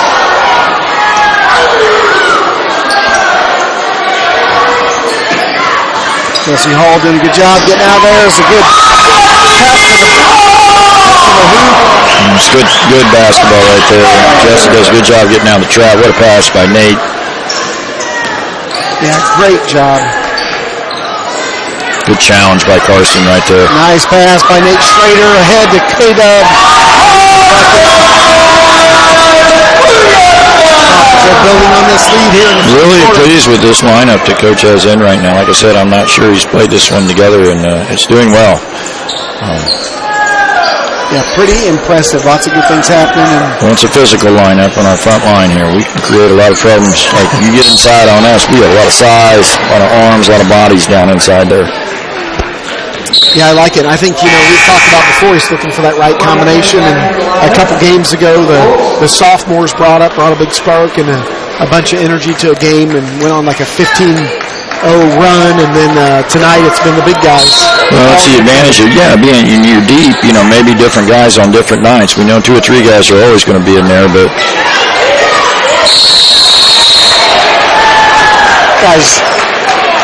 Jesse Hall doing a good job getting out there. It's a good tap to the hoop. It's good basketball right there. Jesse does a good job getting out of the trap. What a pass by Nate. Yeah, great job. Good challenge by Carson right there. Nice pass by Nate Schrader ahead to K-Dub. They're building on this lead here. Really pleased with this lineup that Coach has in right now. Like I said, I'm not sure he's played this one together, and it's doing well. Yeah, pretty impressive. Lots of good things happening. Well, it's a physical lineup on our front line here. We can create a lot of problems. Like, you get inside on us, we have a lot of size, a lot of arms, a lot of bodies down inside there. Yeah, I like it. I think, we've talked about before, he's looking for that right combination. And a couple games ago, the sophomores brought a big spark and a bunch of energy to a game and went on like a 15-0 run. And then tonight it's been the big guys. Well, that's the advantage of, being in you're deep, maybe different guys on different nights. We know 2 or 3 guys are always going to be in there, but... Guys,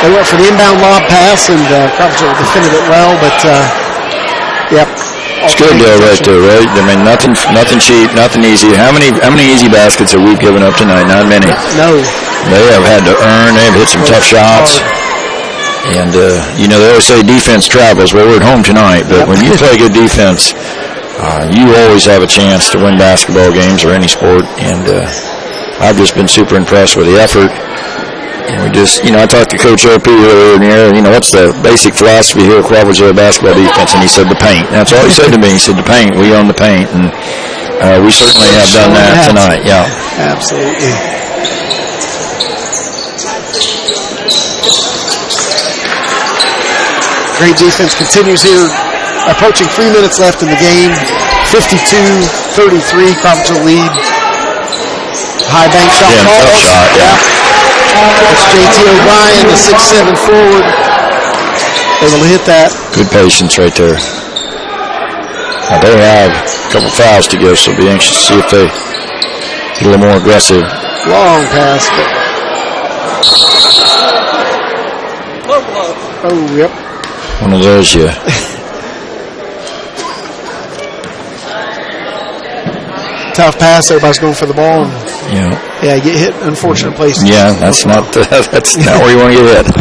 they went for the inbound lob pass, and Crawfordsville defended it well, but, yep. It's good deal right there, right? I mean, nothing cheap, nothing easy. How many easy baskets have we given up tonight? Not many. No. They have had to earn. They've hit some tough shots. And, they always say defense travels. Well, we're at home tonight, but when you play good defense, you always have a chance to win basketball games or any sport. And I've just been super impressed with the effort. And we just, I talked to Coach OP earlier in the year, what's the basic philosophy here at Crawfordsville basketball defense? And he said the paint. That's all he said to me. He said the paint. We own the paint. And we certainly have done that tonight. Yeah. Absolutely. Great defense continues here. Approaching 3 minutes left in the game. 52-33, Crawfordsville lead. High bank shot. Tough shot, That's JT O'Brien, the 6'7" forward. Able to hit that. Good patience right there. Now they have a couple fouls to give, so I'll be anxious to see if they get a little more aggressive. Long pass. Oh, yep. One of those, yeah. Tough pass. Everybody's going for the ball. And yeah, you get hit unfortunate places. Yeah, that's not where you want to get hit.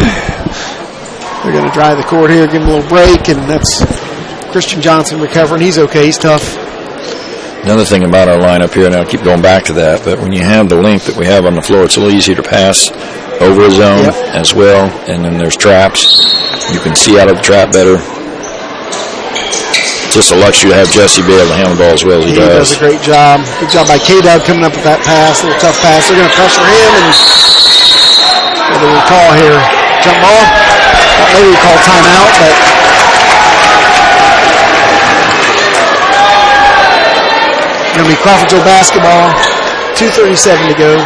They're going to drive the court here, give him a little break, and that's Christian Johnson recovering. He's okay. He's tough. Another thing about our lineup here, and I'll keep going back to that, but when you have the length that we have on the floor, it's a little easier to pass over a zone as well, and then there's traps. You can see out of the trap better. Just a luxury to have Jesse be able to handle the ball as well as he does. He does a great job. Good job by K-Dub coming up with that pass, a little tough pass. They're going to pressure him, and what do we call here? Jump ball? Maybe we call timeout, but going to be Crawfordsville basketball. 2:37 to go.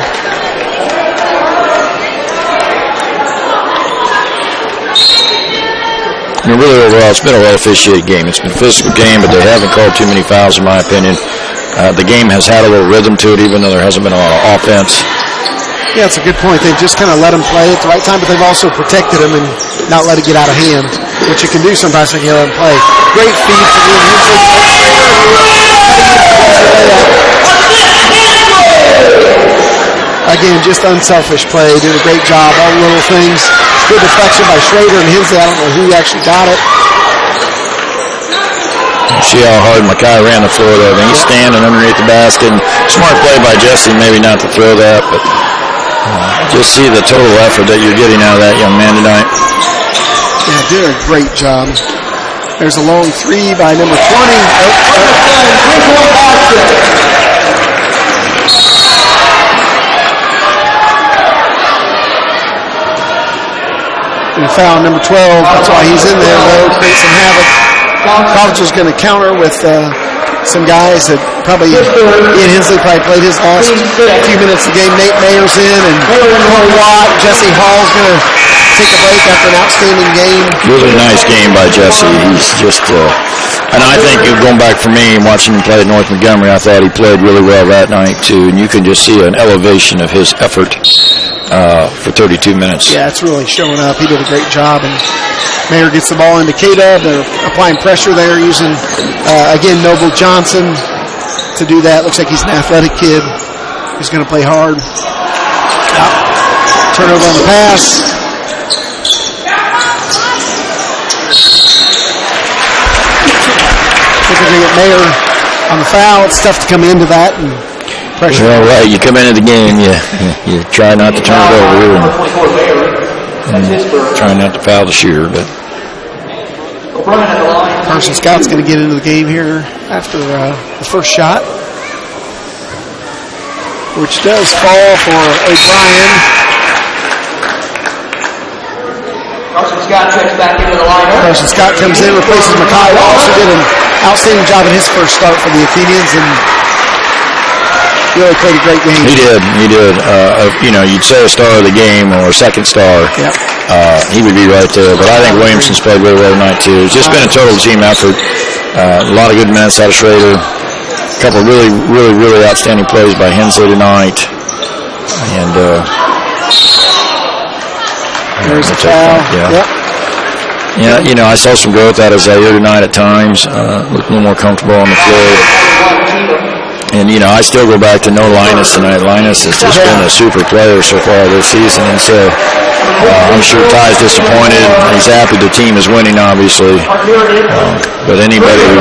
Really overall, it's been a well-officiated game. It's been a physical game, but they haven't called too many fouls, in my opinion. The game has had a little rhythm to it, even though there hasn't been a lot of offense. Yeah, it's a good point. They've just kind of let him play at the right time, but they've also protected him and not let it get out of hand, which you can do sometimes when you let him play. Great feed for the Again, just unselfish play. Did a great job. All the little things. Good deflection by Schrader and Hensley. I don't know who actually got it. See how hard Mackay ran the floor there. He's standing underneath the basket. And smart play by Jesse, maybe not to throw that, but just see the total effort that you're getting out of that young man tonight. Yeah, did a great job. There's a long three by number 20. And foul number 12. That's why he's in there, though. Create some havoc. College is going to counter with some guys that probably Ian Hensley probably played his last few minutes of the game. Nate Mayer's in, and Cole Watt. Jesse Hall's going to take a break after an outstanding game. Really nice game by Jesse. He's just, and I think going back for me and watching him play at North Montgomery, I thought he played really well that night too. And you can just see an elevation of his effort for 32 minutes. Yeah, it's really showing up. He did a great job, and Mayer gets the ball into K-Dub. They're applying pressure there using, again, Noble Johnson to do that. Looks like he's an athletic kid who's going to play hard. Turnover on the pass. Looking to get Mayer on the foul. It's tough to come into that and pressure. Well, right. You come into the game, you try not to turn it over and try not to foul the shooter, but Carson Scott's going to get into the game here after the first shot, which does fall for O'Brien. Carson Scott checks back into the lineup. Carson Scott comes in, replaces Mackay Walsh, who did an outstanding job in his first start for the Athenians, and really played a great game. He did. You'd say a star of the game or a second star. Yep. He would be right there. But I think Williamson's played really well tonight too. It's just been a total team effort. A lot of good minutes out of Schrader. A couple of really, really, really outstanding plays by Hensley tonight. And there's a foul. Yeah. Yeah, I saw some growth out of Zaire tonight at times. Looked a little more comfortable on the floor. And, I still go back to no Linus tonight. Linus has just been a super player so far this season. And so I'm sure Ty's disappointed. He's happy the team is winning, obviously. But anybody who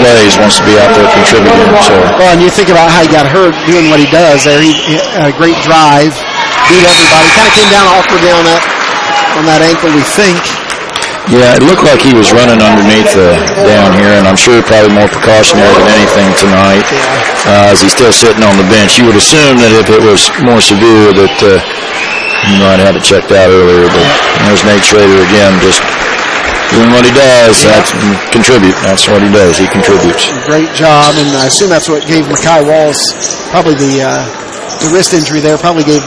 plays wants to be out there contributing. So. Well, and you think about how he got hurt doing what he does there. He had a great drive, beat everybody. Kind of came down awkwardly on that ankle, we think. Yeah, it looked like he was running underneath down here, and I'm sure probably more precautionary than anything tonight as he's still sitting on the bench. You would assume that if it was more severe that he might have had it checked out earlier, but there's Nate Schrader again just doing what he does. Contribute. That's what he does. He contributes. Great job, and I assume that's what gave Mackay Walls probably the wrist injury there, probably gave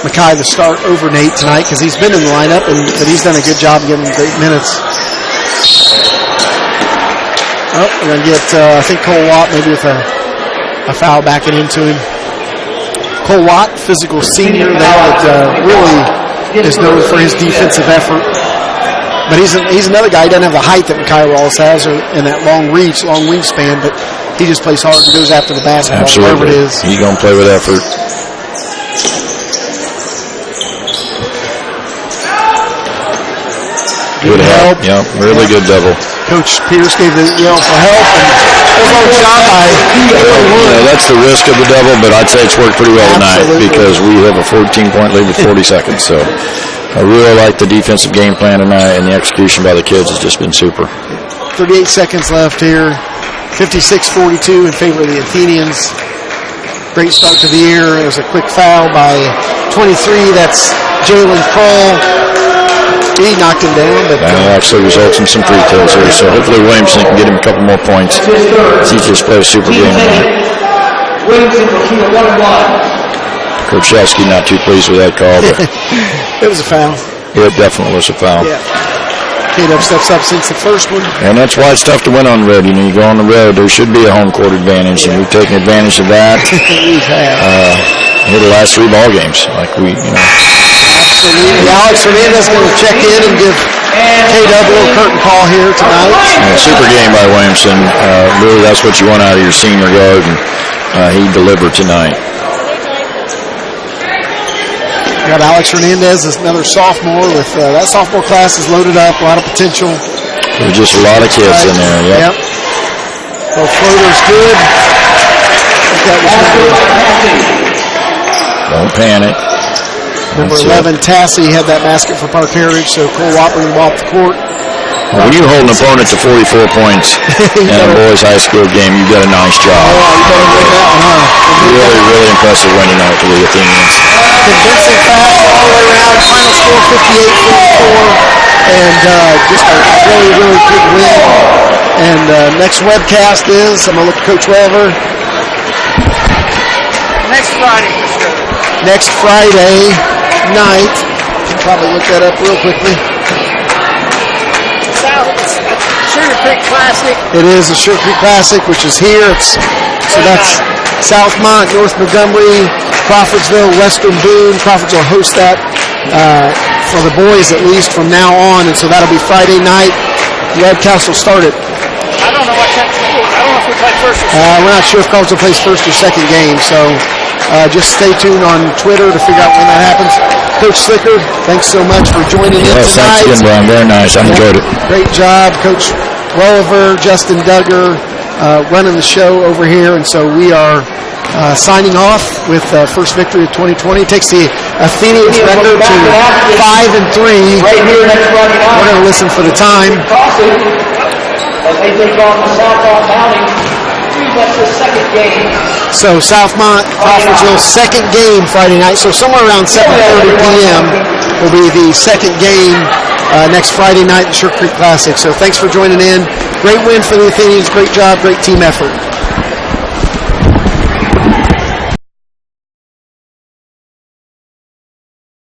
Mackay the start over Nate tonight because he's been in the lineup, but he's done a good job giving him great minutes. We're going to get, I think, Cole Watt maybe with a foul backing into him. Cole Watt, physical senior there that really is known for his defensive effort. But he's another guy. He doesn't have the height that Mackay Walls has and that long wingspan, but he just plays hard and goes after the basketball, Absolutely. wherever it is. He's going to play with effort. Good help. Yeah, really good double. Coach Pierce gave the yell for help, and it was a shot by that's the risk of the double, but I'd say it's worked pretty well tonight because we have a 14-point lead with 40 seconds. So I really like the defensive game plan tonight, and the execution by the kids has just been super. 38 seconds left here. 56-42 in favor of the Athenians. Great start to the year. It was a quick foul by 23. That's Jalen Kroll. He knocked him down, but that actually results in some free throws here. So hopefully Williamson can get him a couple more points. He just played a super game tonight. Coach Shelsky not too pleased with that call, but it was a foul. It definitely was a foul. Yeah. K-Dub steps up since the first one. And that's why it's tough to win on the road. You go on the road, there should be a home court advantage, and we've taken advantage of that. We have. here the last 3 ball games. Like we, Absolutely. Alex Hernandez going to check in and give KW a curtain call here tonight. Super game by Williamson. Really, that's what you want out of your senior guard, and he delivered tonight. We got Alex Hernandez, another sophomore. With that sophomore class is loaded up, a lot of potential. There's just a lot of kids in there. Yep. Both floaters good. Don't panic. Number 11, Tassie, had that basket for Parke Heritage, so Cole Whopper will off the court. When you hold an opponent to 44 points in a boys' high school game, you've got a nice job. Oh, you better win that one, huh? Really, really impressive win tonight for the Athenians. Convincing facts all the way around. Final score 58-44, and just a really, really good win. And next webcast is, I'm going to look at Coach Welliver. Next Friday. Next Friday night. Can probably look that up real quickly. Sugar Creek Classic. It is a Sugar Creek Classic, which is here. So that's Southmont, North Montgomery, Crawfordsville, Western Boone. Crawfordsville hosts that for the boys at least from now on, and so that'll be Friday night. The webcast will start at. I don't know what time. I don't know if we play first or second. We're not sure if Crawfordsville plays first or second game, so just stay tuned on Twitter to figure out when that happens. Coach Slicker, thanks so much for joining in tonight. Thanks again, Brian. Very nice. I enjoyed it. Great job, Coach Welliver, Justin Duggar, running the show over here, and so we are signing off with first victory of 2020. Takes the Athenians record to 5-3. Right here next Friday night. We're going to listen for the time. As they take on the Southmont Mounting. That's the second game. So Southmont, Crawfordsville, second game Friday night. So somewhere around 7:30 p.m. will be the second game next Friday night in Sugar Creek Classic. So thanks for joining in. Great win for the Athenians. Great job. Great team effort.